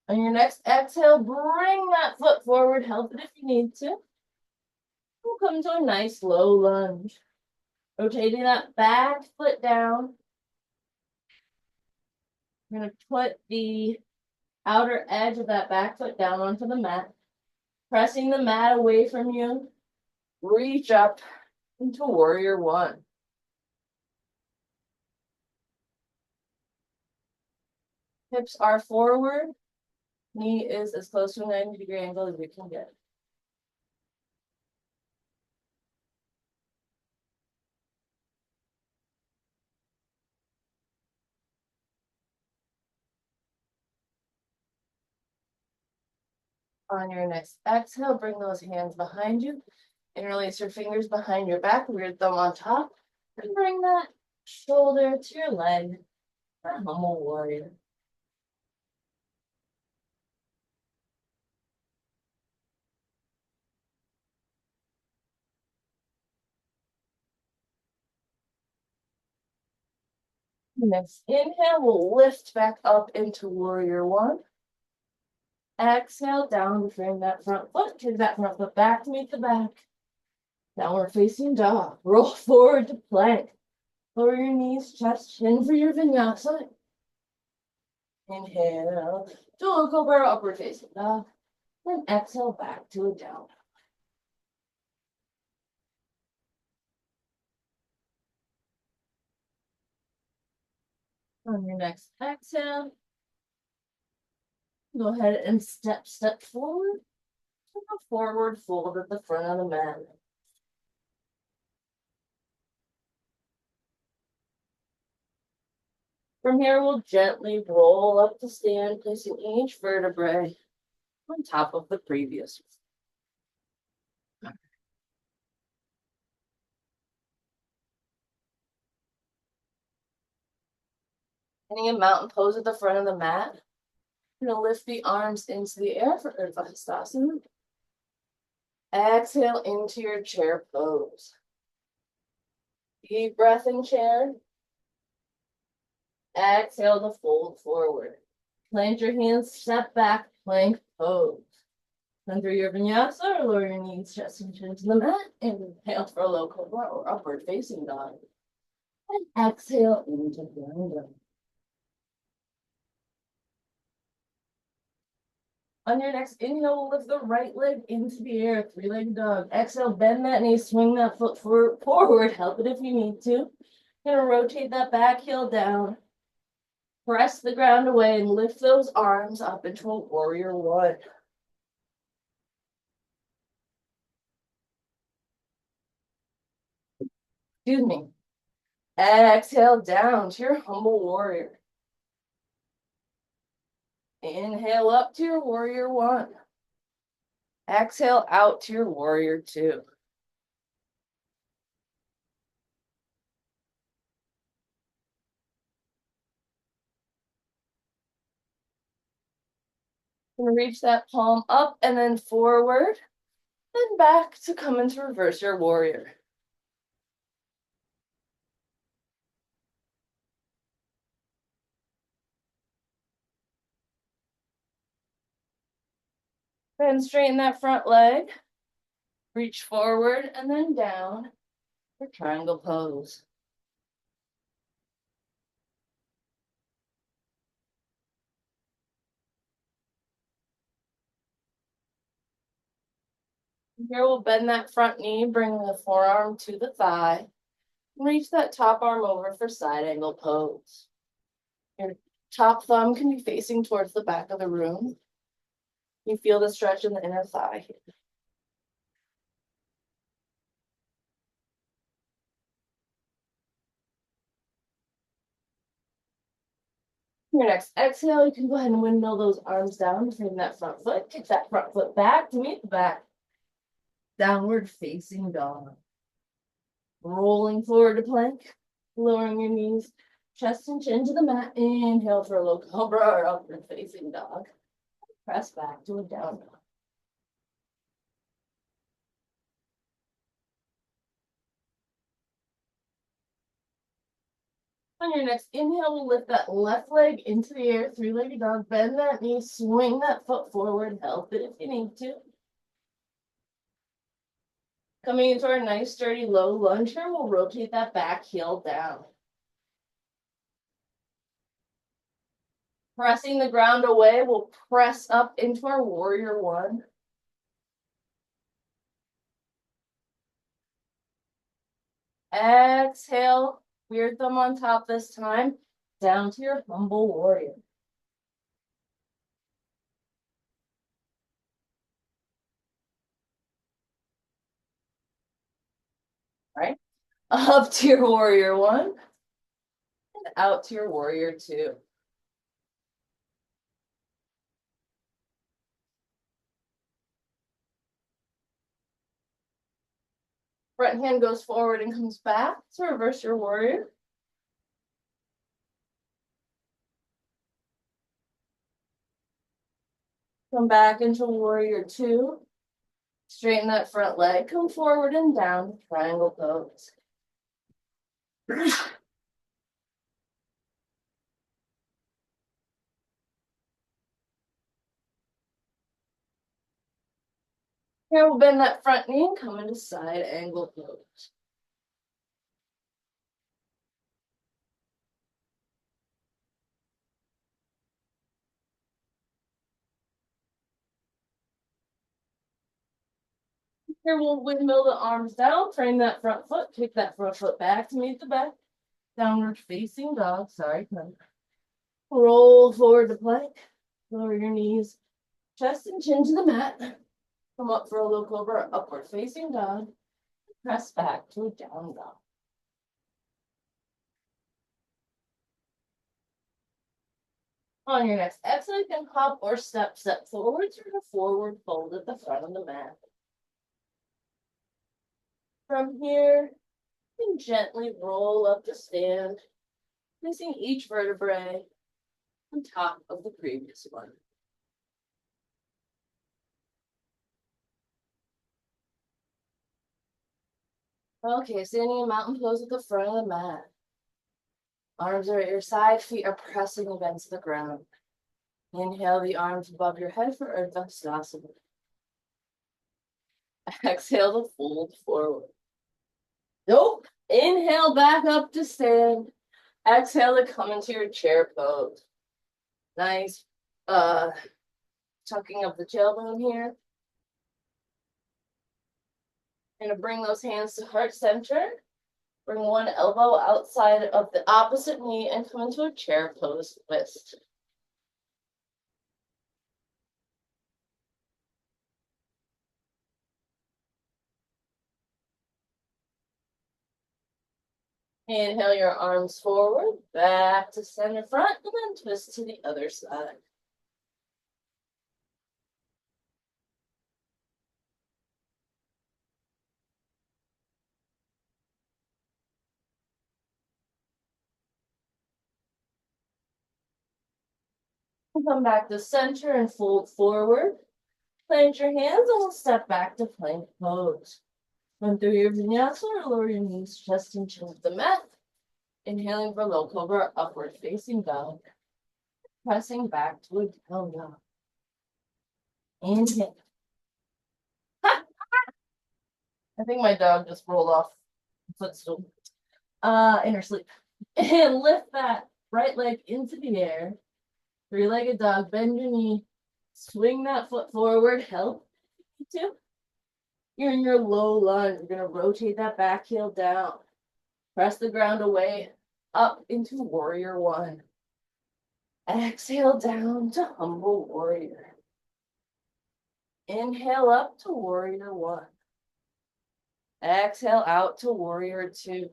On your next exhale, bring that foot forward, help it if you need to. We'll come to a nice low lunge. Rotating that back foot down. We're going to put the outer edge of that back foot down onto the mat. Pressing the mat away from you. Reach up into warrior one. Hips are forward. Knee is as close to a 90-degree angle as we can get. On your next exhale, bring those hands behind you. Interlace your fingers behind your back, weird thumb on top. And bring that shoulder to your leg for humble warrior. Next inhale, we'll lift back up into warrior one. Exhale, down to frame that front foot. Kick that front foot back to meet the back. Downward facing dog. Roll forward to plank. Lower your knees, chest, chin for your vinyasa. Inhale, to a cobra, upward facing dog. Then exhale back to a down. On your next exhale, go ahead and step forward. To a forward fold at the front of the mat. From here, we'll gently roll up to stand, placing each vertebrae on top of the previous one. Getting a mountain pose at the front of the mat. You're going to lift the arms into the air for Urdhva Hastasana. Exhale into your chair pose. Deep breath in chair. Exhale to fold forward. Plant your hands, step back, plank pose. Then through your vinyasa, or lower your knees, chest, and chin to the mat. Inhale for a low cobra or upward facing dog. And exhale into down dog. On your next inhale, we'll lift the right leg into the air, three-legged dog. Exhale, bend that knee, swing that foot forward, help it if you need to. Gonna rotate that back heel down. Press the ground away and lift those arms up into a warrior one. Excuse me. Exhale down to your humble warrior. Inhale up to your warrior one. Exhale out to your warrior two. And reach that palm up and then forward, then back to come into reverse your warrior. Then straighten that front leg. Reach forward and then down for triangle pose. Here we'll bend that front knee, bring the forearm to the thigh. Reach that top arm over for side angle pose. Your top thumb can be facing towards the back of the room. You feel the stretch in the inner thigh. Your next exhale, you can go ahead and windmill those arms down, bring that front foot, kick that front foot back to meet the back. Downward facing dog. Rolling forward to plank, lowering your knees, chest and chin to the mat. Inhale for a low cobra or upward facing dog. Press back to a down dog. On your next inhale, we'll lift that left leg into the air, three-legged dog. Bend that knee, swing that foot forward, help it if you need to. Coming into our nice sturdy low lunge here, we'll rotate that back heel down. Pressing the ground away, we'll press up into our warrior one. Exhale, weird thumb on top this time, down to your humble warrior. Right? Up to your warrior one, and out to your warrior two. Front hand goes forward and comes back to reverse your warrior. Come back into warrior two. Straighten that front leg, come forward and down, triangle pose. Here we'll bend that front knee and come into side angle pose. Here we'll windmill the arms down, frame that front foot, kick that front foot back to meet the back. Downward facing dog, sorry. Roll forward to plank, lower your knees, chest and chin to the mat. Come up for a low cobra, upward facing dog. Press back to a down dog. On your next exhale, you can hop or step forwards or a forward fold at the front of the mat. From here, you can gently roll up to stand, placing each vertebrae on top of the previous one. Okay, standing in mountain pose at the front of the mat. Arms are at your side, feet are pressing against the ground. Inhale the arms above your head for Urdhva Sthasana. Exhale to fold forward. Nope. Inhale back up to stand. Exhale to come into your chair pose. Nice tucking of the tailbone here. Gonna bring those hands to heart center. Bring one elbow outside of the opposite knee and come into a chair pose twist. Inhale your arms forward, back to center front, and then twist to the other side. Come back to center and fold forward. Plant your hands and we'll step back to plank pose. Run through your vinyasa or lower your knees, chest and chin to the mat. Inhaling for low cobra, upward facing dog. Pressing back to a down dog. Inhale. I think my dog just rolled off footstool. Inner sleep. And lift that right leg into the air. Three-legged dog, bend your knee. Swing that foot forward, help you to. You're in your low lunge. You're gonna rotate that back heel down. Press the ground away, up into warrior one. Exhale down to humble warrior. Inhale up to warrior one. Exhale out to warrior two.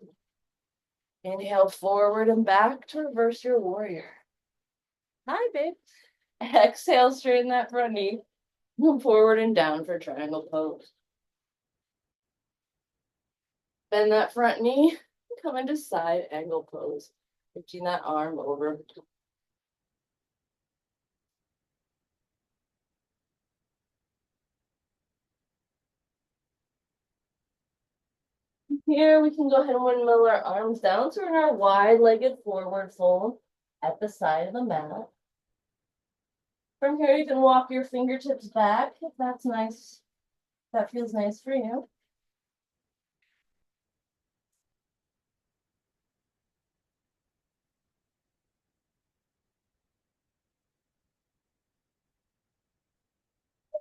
Inhale forward and back to reverse your warrior. Hi, babe. Exhale, straighten that front knee. Move forward and down for triangle pose. Bend that front knee. Come into side angle pose. Reaching that arm over. Here we can go ahead and windmill our arms down. So we're in our wide-legged forward fold at the side of the mat. From here, you can walk your fingertips back if that's nice. That feels nice for you.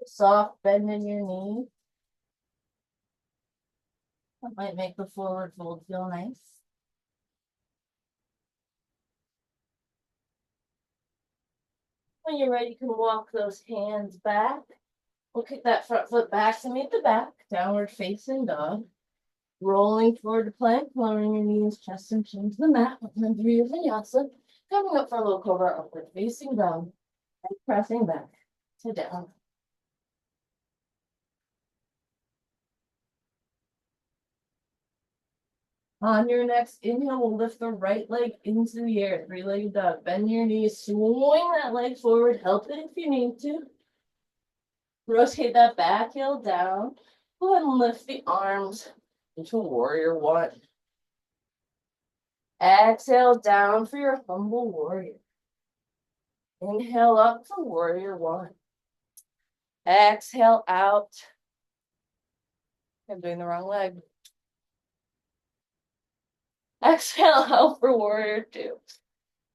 Soft bend in your knee. That might make the forward fold feel nice. When you're ready, you can walk those hands back. We'll kick that front foot back to meet the back. Downward facing dog. Rolling forward to plank, lowering your knees, chest and chin to the mat. And through your vinyasa. Coming up for a low cobra, upward facing dog. And pressing back to down. On your next inhale, we'll lift the right leg into the air. Three-legged dog. Bend your knees, swing that leg forward. Help it if you need to. Rotate that back heel down. Go ahead and lift the arms into warrior one. Exhale down for your humble warrior. Inhale up for warrior one. Exhale out. I'm doing the wrong leg. Exhale out for warrior two.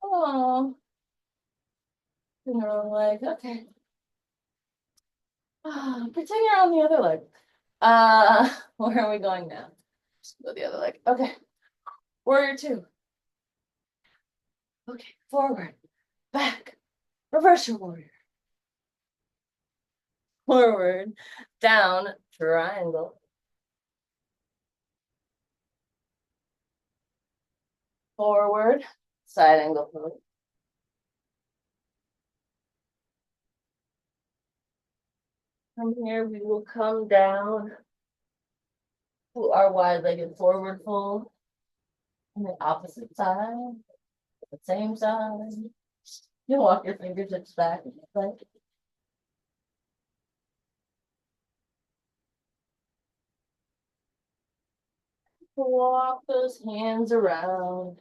Oh, doing the wrong leg. Okay. Pretend you're on the other leg. Where are we going now? Just go the other leg. Okay. Warrior two. Okay, forward, back, reverse your warrior. Forward, down, triangle. Forward, side angle pose. From here, we will come down to our wide-legged forward fold on the opposite side, the same side. You walk your fingertips back if you'd like. Walk those hands around.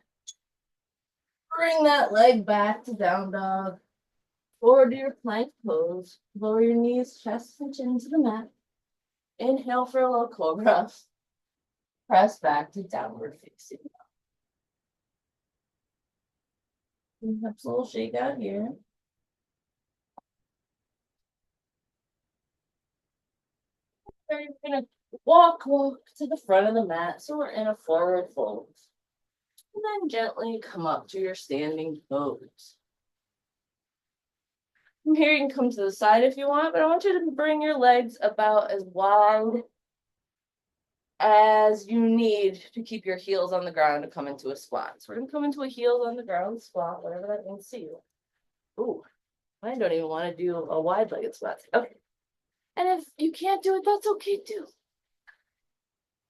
Bring that leg back to down dog. Forward to your plank pose. Lower your knees, chest, and chin to the mat. Inhale for a low cobra. Press back to downward facing dog. Hips a little shake out here. We're gonna walk to the front of the mat. So we're in a forward fold. And then gently come up to your standing pose. From here, you can come to the side if you want, but I want you to bring your legs about as wide as you need to keep your heels on the ground to come into a squat. So we're gonna come into a heels on the ground squat, whatever that means to you. Ooh, I don't even want to do a wide-legged squat. Okay. And if you can't do it, that's okay too.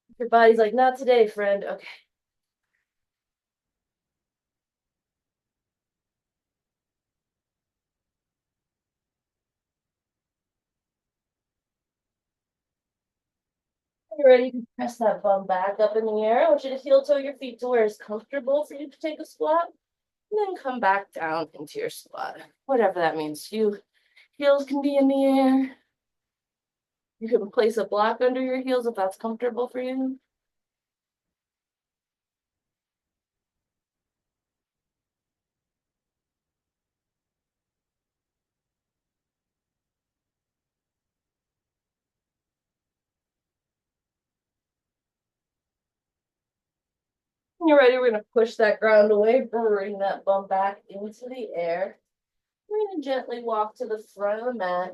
If your body's like, not today, friend. Okay. You're ready, you can press that bum back up in the air. I want you to heel toe your feet to where it's comfortable for you to take a squat. And then come back down into your squat. Whatever that means to you. Heels can be in the air. You can place a block under your heels if that's comfortable for you. When you're ready, we're going to push that ground away, bring that bum back into the air. We're going to gently walk to the front of the mat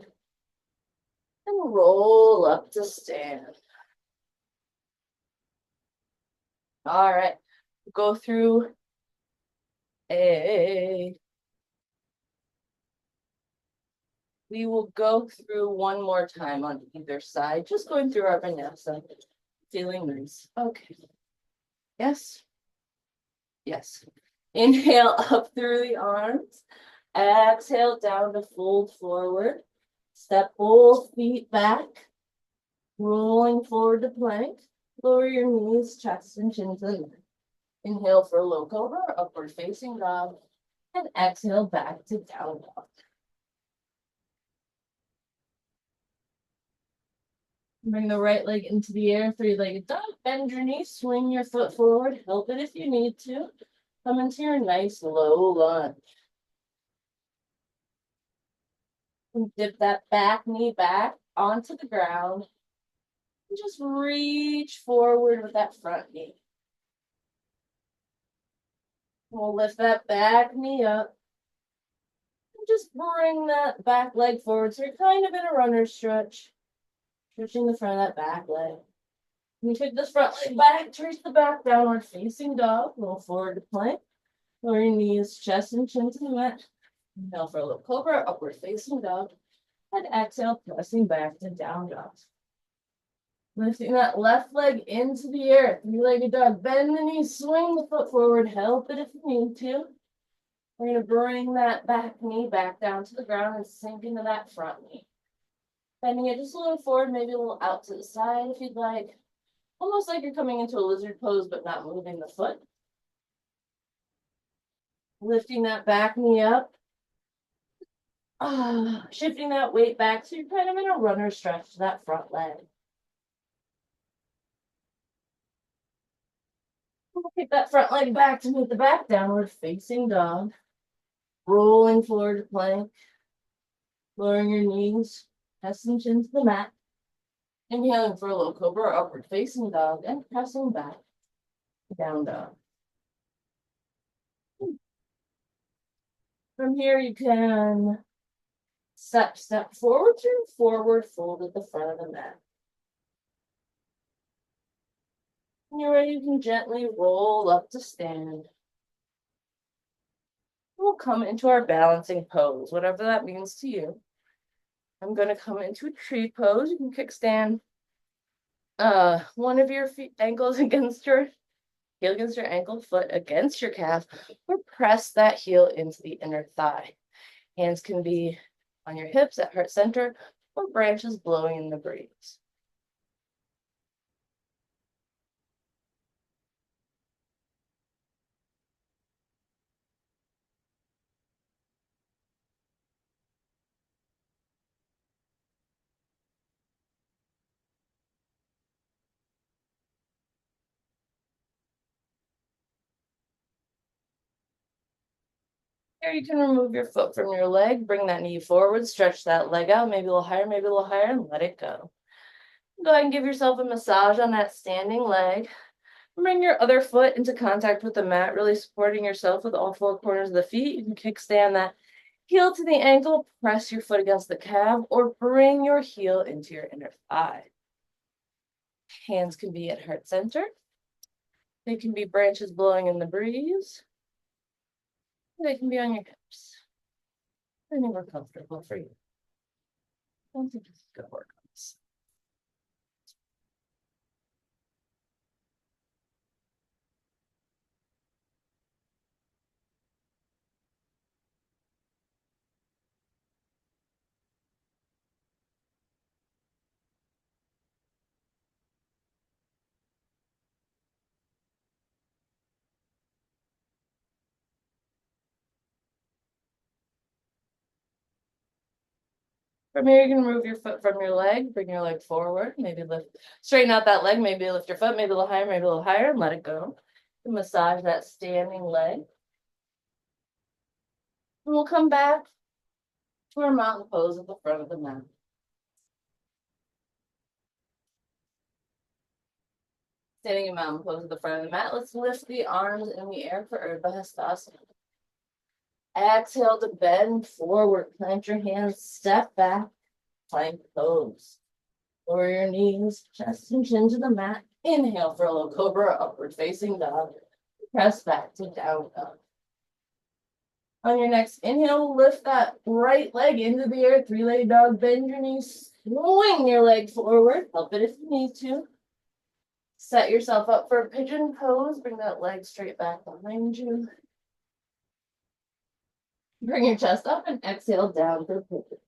and roll up to stand. All right, go through a. We will go through one more time on either side, just going through our vinyasa. Feeling nice. Okay. Yes. Yes. Inhale up through the arms. Exhale down to fold forward. Step both feet back. Rolling forward to plank. Lower your knees, chest, and chin to the neck. Inhale for low cobra, upward facing dog. And exhale back to down dog. Bring the right leg into the air, three-legged dog. Bend your knees, swing your foot forward. Help it if you need to. Come into your nice low lunge. And dip that back knee back onto the ground. And just reach forward with that front knee. We'll lift that back knee up. And just bring that back leg forward. So you're kind of in a runner stretch. Stretching the front of that back leg. And you take this front leg back, trace the back downward facing dog. Roll forward to plank. Lower your knees, chest and chin to the mat. Inhale for a little cobra, upward facing dog. And exhale, pressing back to down dog. Lifting that left leg into the air. Three-legged dog. Bend the knees, swing the foot forward. Help it if you need to. We're going to bring that back knee back down to the ground and sink into that front knee. Bending it just a little forward, maybe a little out to the side if you'd like. Almost like you're coming into a lizard pose, but not moving the foot. Lifting that back knee up. Shifting that weight back so you're kind of in a runner stretch to that front leg. We'll kick that front leg back to meet the back, downward facing dog. Rolling forward to plank. Lowering your knees, chest and chin to the mat. Inhaling for a low cobra, upward facing dog, and pressing back, down dog. From here, you can step forward through forward fold at the front of the mat. When you're ready, you can gently roll up to stand. We'll come into our balancing pose, whatever that means to you. I'm going to come into a tree pose. You can kickstand one of your ankles against your heel against your ankle, foot against your calf, or press that heel into the inner thigh. Hands can be on your hips at heart center, or branches blowing in the breeze. Here you can remove your foot from your leg, bring that knee forward, stretch that leg out, maybe a little higher, and let it go. Go ahead and give yourself a massage on that standing leg. Bring your other foot into contact with the mat, really supporting yourself with all four corners of the feet. You can kickstand that heel to the ankle, press your foot against the calf, or bring your heel into your inner thigh. Hands can be at heart center. They can be branches blowing in the breeze. They can be on your hips. Anywhere comfortable for you. I don't think this is gonna work on this. From here, you can move your foot from your leg, bring your leg forward, maybe lift, straighten out that leg, maybe lift your foot, maybe a little higher, maybe a little higher, and let it go. Massage that standing leg. And we'll come back to our mountain pose at the front of the mat. Standing in mountain pose at the front of the mat, let's lift the arms in the air for Urdhva Hastasana. Exhale to bend forward, plant your hands, step back, plank pose. Lower your knees, chest and chin to the mat. Inhale for a low cobra, upward facing dog. Press back to down dog. On your next inhale, lift that right leg into the air, three-legged dog, bend your knees, swing your leg forward, help it if you need to. Set yourself up for a pigeon pose, bring that leg straight back behind you. Bring your chest up and exhale down for pigeon.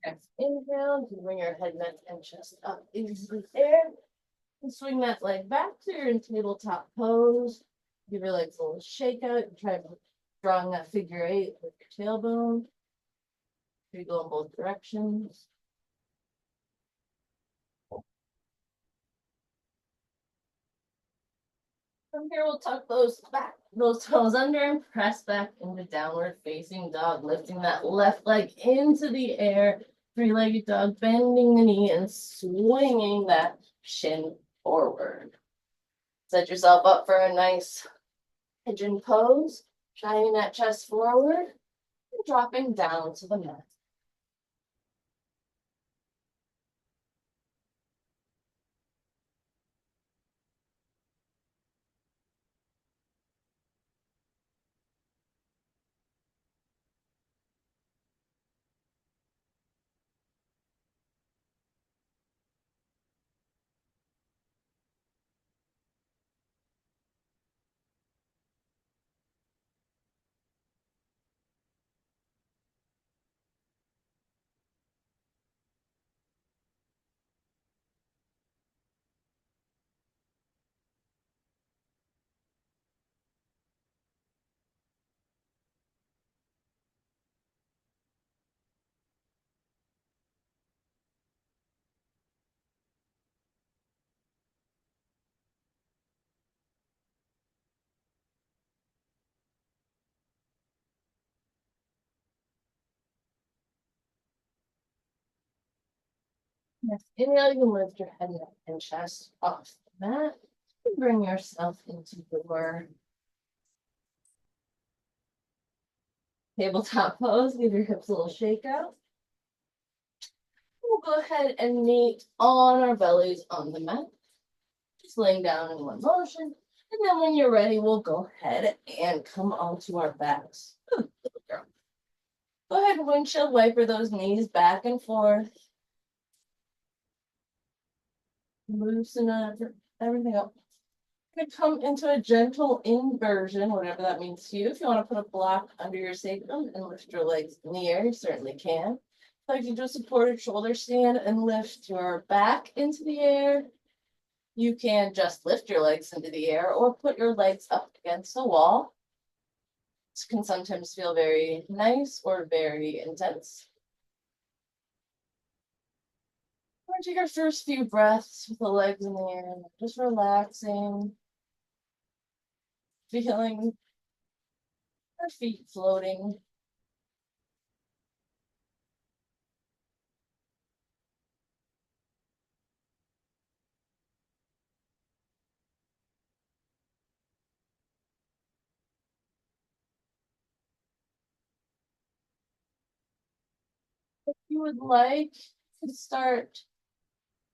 Next inhale, you bring your head, neck, and chest up into the air. And swing that leg back to your tabletop pose. Give your legs a little shake out. Try drawing that figure eight with your tailbone. You go in both directions. From here, we'll tuck those toes under and press back into downward facing dog, lifting that left leg into the air. Three-legged dog, bending the knee and swinging that shin forward. Set yourself up for a nice pigeon pose, shining that chest forward and dropping down to the mat. Next inhale, you can lift your head, neck, and chest off the mat. Bring yourself into your tabletop pose. Give your hips a little shake out. We'll go ahead and meet on our bellies on the mat. Just laying down in one motion. And then when you're ready, we'll go ahead and come onto our backs. Ooh, little girl. Go ahead and windshield wiper those knees back and forth. Loosen everything up. Gonna come into a gentle inversion, whatever that means to you. If you want to put a block under your sacrum and lift your legs in the air, you certainly can. If you'd like to do a supported shoulder stand and lift your back into the air, you can just lift your legs into the air or put your legs up against the wall. This can sometimes feel very nice or very intense. We're going to take our first few breaths with the legs in the air, just relaxing, feeling our feet floating. If you would like to start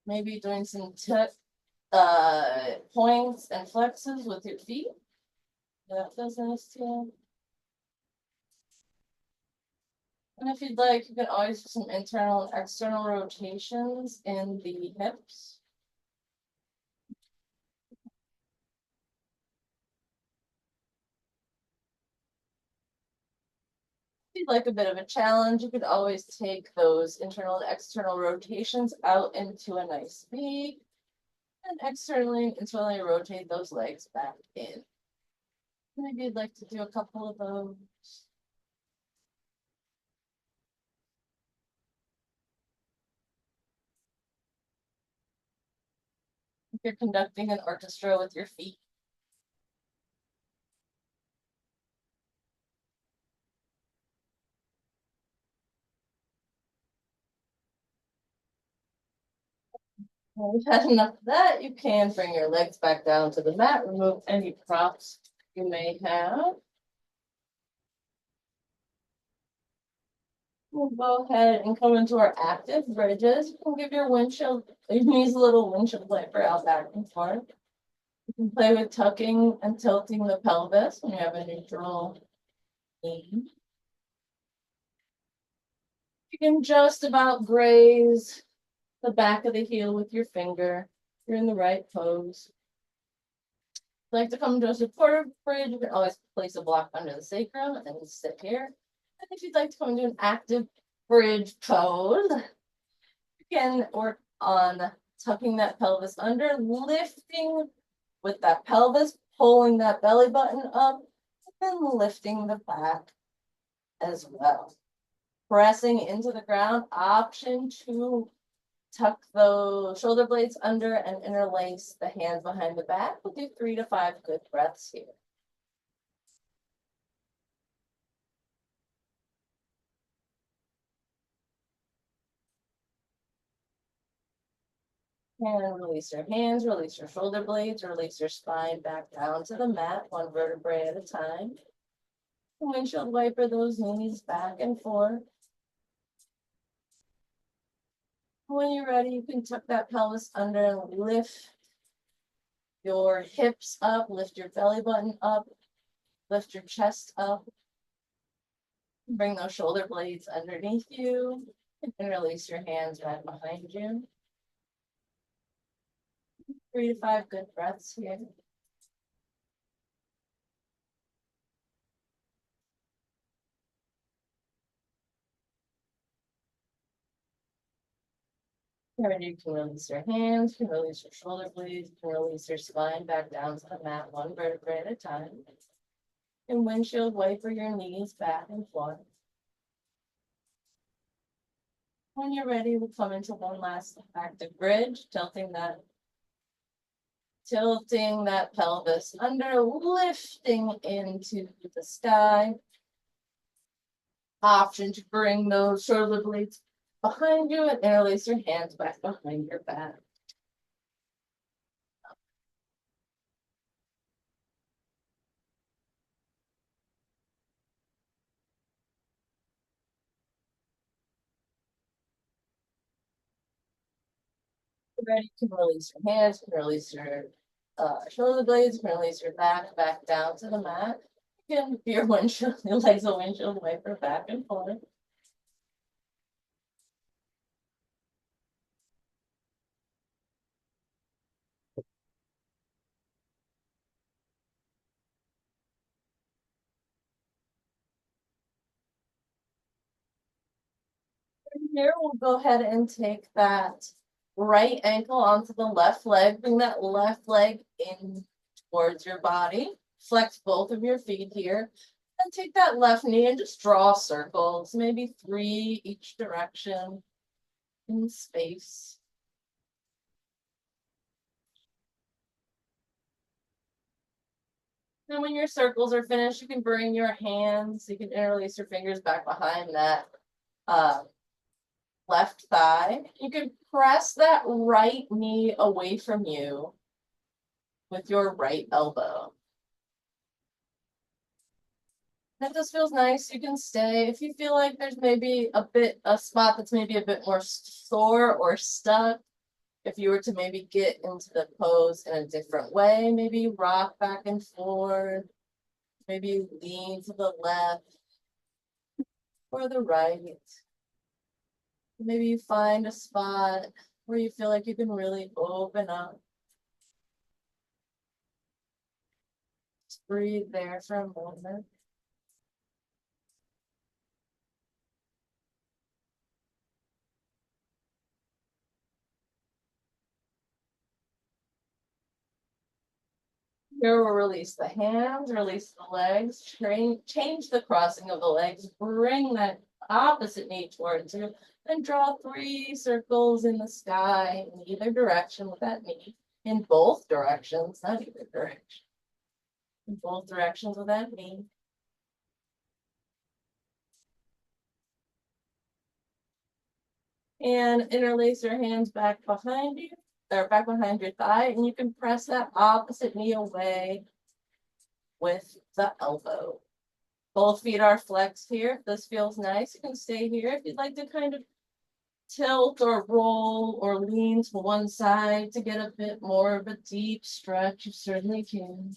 maybe doing some points and flexes with your feet. That feels nice too. And if you'd like, you can always do some internal and external rotations in the hips. If you'd like a bit of a challenge, you could always take those internal and external rotations out into a nice V, and externally and internally rotate those legs back in. Maybe you'd like to do a couple of those. If you're conducting an orchestra with your feet. When you've had enough of that, you can bring your legs back down to the mat, remove any props you may have. We'll go ahead and come into our active bridges. You can give your knees a little windshield wiper out back and forth. You can play with tucking and tilting the pelvis when you have a neutral knee. You can just about graze the back of the heel with your finger. You're in the right pose. If you like to come to a supportive bridge, you can always place a block under the sacrum and then sit here. And if you'd like to come into an active bridge pose, you can work on tucking that pelvis under, lifting with that pelvis, pulling that belly button up, and then lifting the back as well. Pressing into the ground, option to tuck those shoulder blades under and interlace the hands behind the back. We'll do 3 to 5 good breaths here. And release your hands, release your shoulder blades, release your spine back down to the mat, one vertebrae at a time. Windshield wiper those knees back and forth. When you're ready, you can tuck that pelvis under and lift your hips up, lift your belly button up, lift your chest up. Bring those shoulder blades underneath you and release your hands right behind you. 3 to 5 good breaths here. Here you can release your hands, you can release your shoulder blades, you can release your spine back down to the mat, one vertebrae at a time. And windshield wiper your knees back and forth. When you're ready, we'll come into one last active bridge, tilting that pelvis under, lifting into the sky. Option to bring those shoulder blades behind you and interlace your hands back behind your back. Ready, you can release your hands, you can release your shoulder blades, you can release your back down to the mat. You can your windshield, your legs a windshield wiper back and forth. Here we'll go ahead and take that right ankle onto the left leg. Bring that left leg in towards your body. Flex both of your feet here. And take that left knee and just draw circles, maybe 3 each direction in space. And when your circles are finished, you can bring your hands, you can interlace your fingers back behind that left thigh. You can press that right knee away from you with your right elbow. That just feels nice. You can stay. If you feel like there's maybe a spot that's maybe a bit more sore or stuck, if you were to maybe get into the pose in a different way, maybe rock back and forth, maybe lean to the left or the right. Maybe you find a spot where you feel like you can really open up. Just breathe there for a moment. Here we'll release the hands, release the legs, change the crossing of the legs, bring that opposite knee towards you, and draw 3 circles in the sky in either direction with that knee. In both directions, not either direction. In both directions with that knee. And interlace your hands back behind you, or back behind your thigh, and you can press that opposite knee away with the elbow. Both feet are flexed here. If this feels nice, you can stay here. If you'd like to kind of tilt or roll or lean to one side to get a bit more of a deep stretch, you certainly can.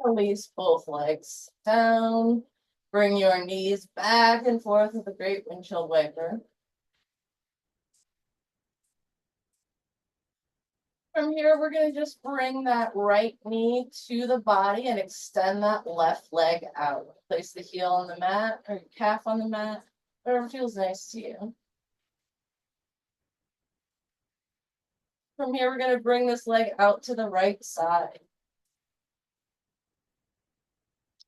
Release both legs down. Bring your knees back and forth with a great windshield wiper. From here, we're going to just bring that right knee to the body and extend that left leg out. Place the heel on the mat or your calf on the mat, whatever feels nice to you. From here, we're going to bring this leg out to the right side.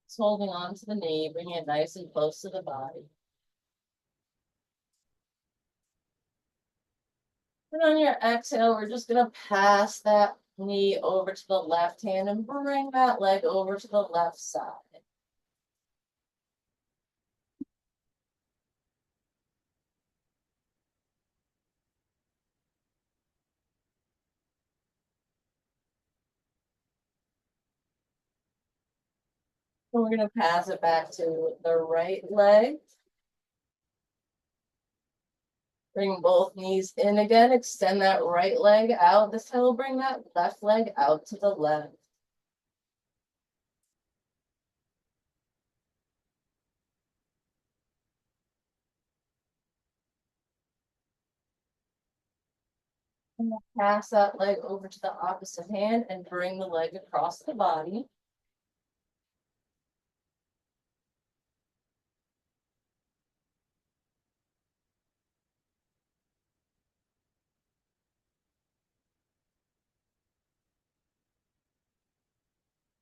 Just holding on to the knee, bringing it nice and close to the body. And on your exhale, we're just going to pass that knee over to the left hand and bring that leg over to the left side. And we're going to pass it back to the right leg. Bring both knees in again, extend that right leg out. This time we'll bring that left leg out to the left. And we'll pass that leg over to the opposite hand and bring the leg across the body.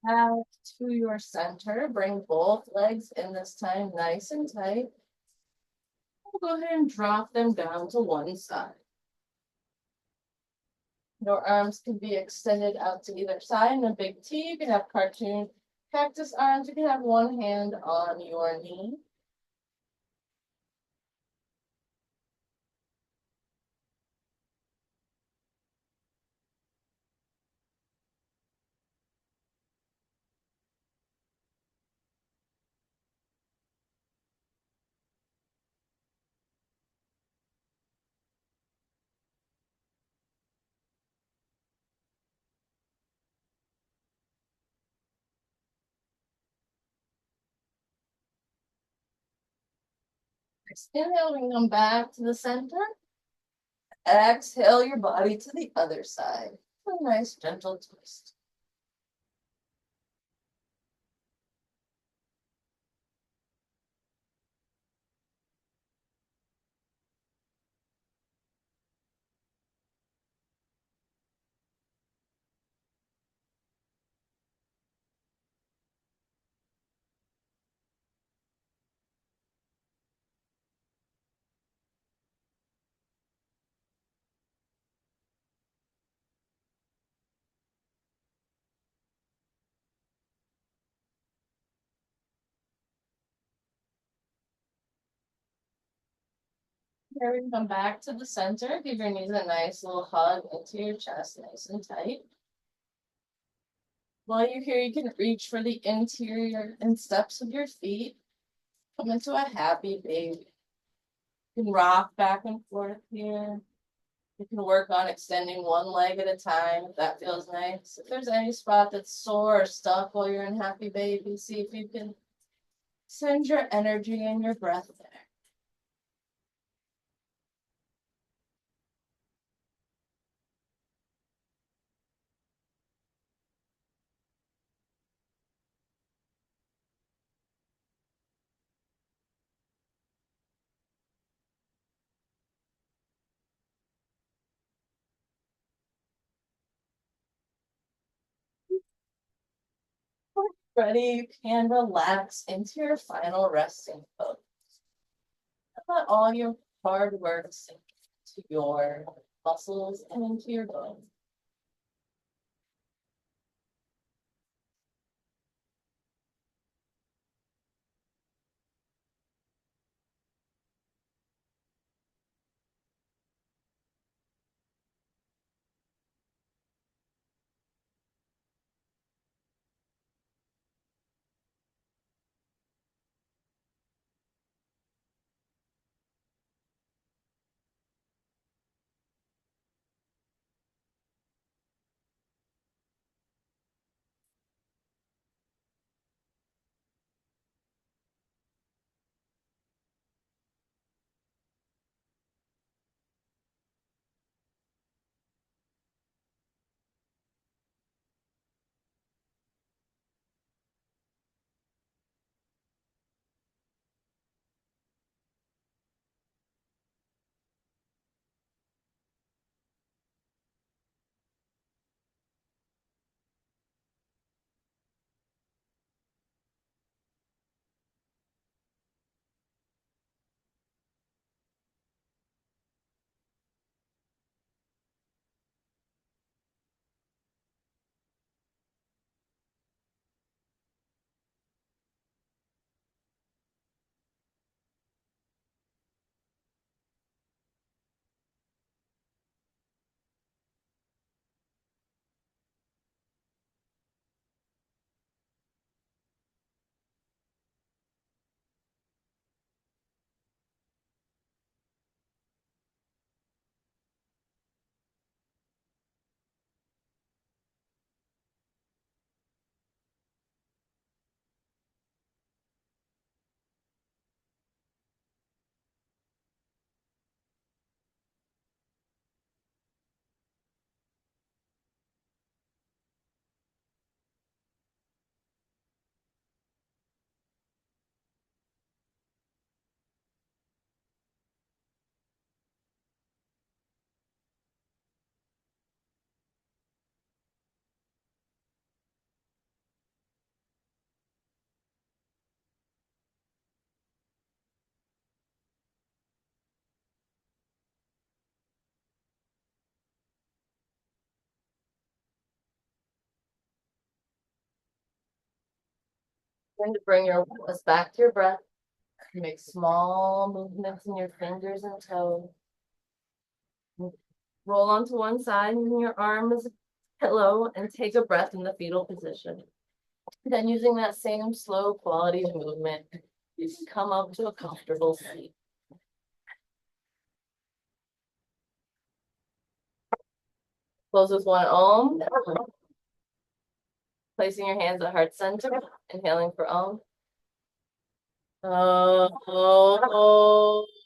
Back to your center. Bring both legs in this time nice and tight. We'll go ahead and drop them down to one side. Your arms can be extended out to either side in a big T. You can have cartoon cactus arms. You can have one hand on your knee. Inhale, bring them back to the center. Exhale your body to the other side. A nice gentle twist. Here we come back to the center. Give your knees a nice little hug into your chest, nice and tight. While you're here, you can reach for the interior and steps of your feet. Come into a happy baby. You can rock back and forth here. You can work on extending one leg at a time if that feels nice. If there's any spot that's sore or stuck while you're in happy baby, see if you can send your energy and your breath there. Ready, you can relax into your final resting pose. Let all your hard work sink into your muscles and into your bones. Then to bring your awareness back to your breath. Make small movements in your fingers and toes. Roll onto one side using your arm as a pillow and take a breath in the fetal position. Then using that same slow quality of movement, you can come up to a comfortable seat. Close with one Om. Placing your hands at heart center, inhaling for Om. Oh, oh, oh.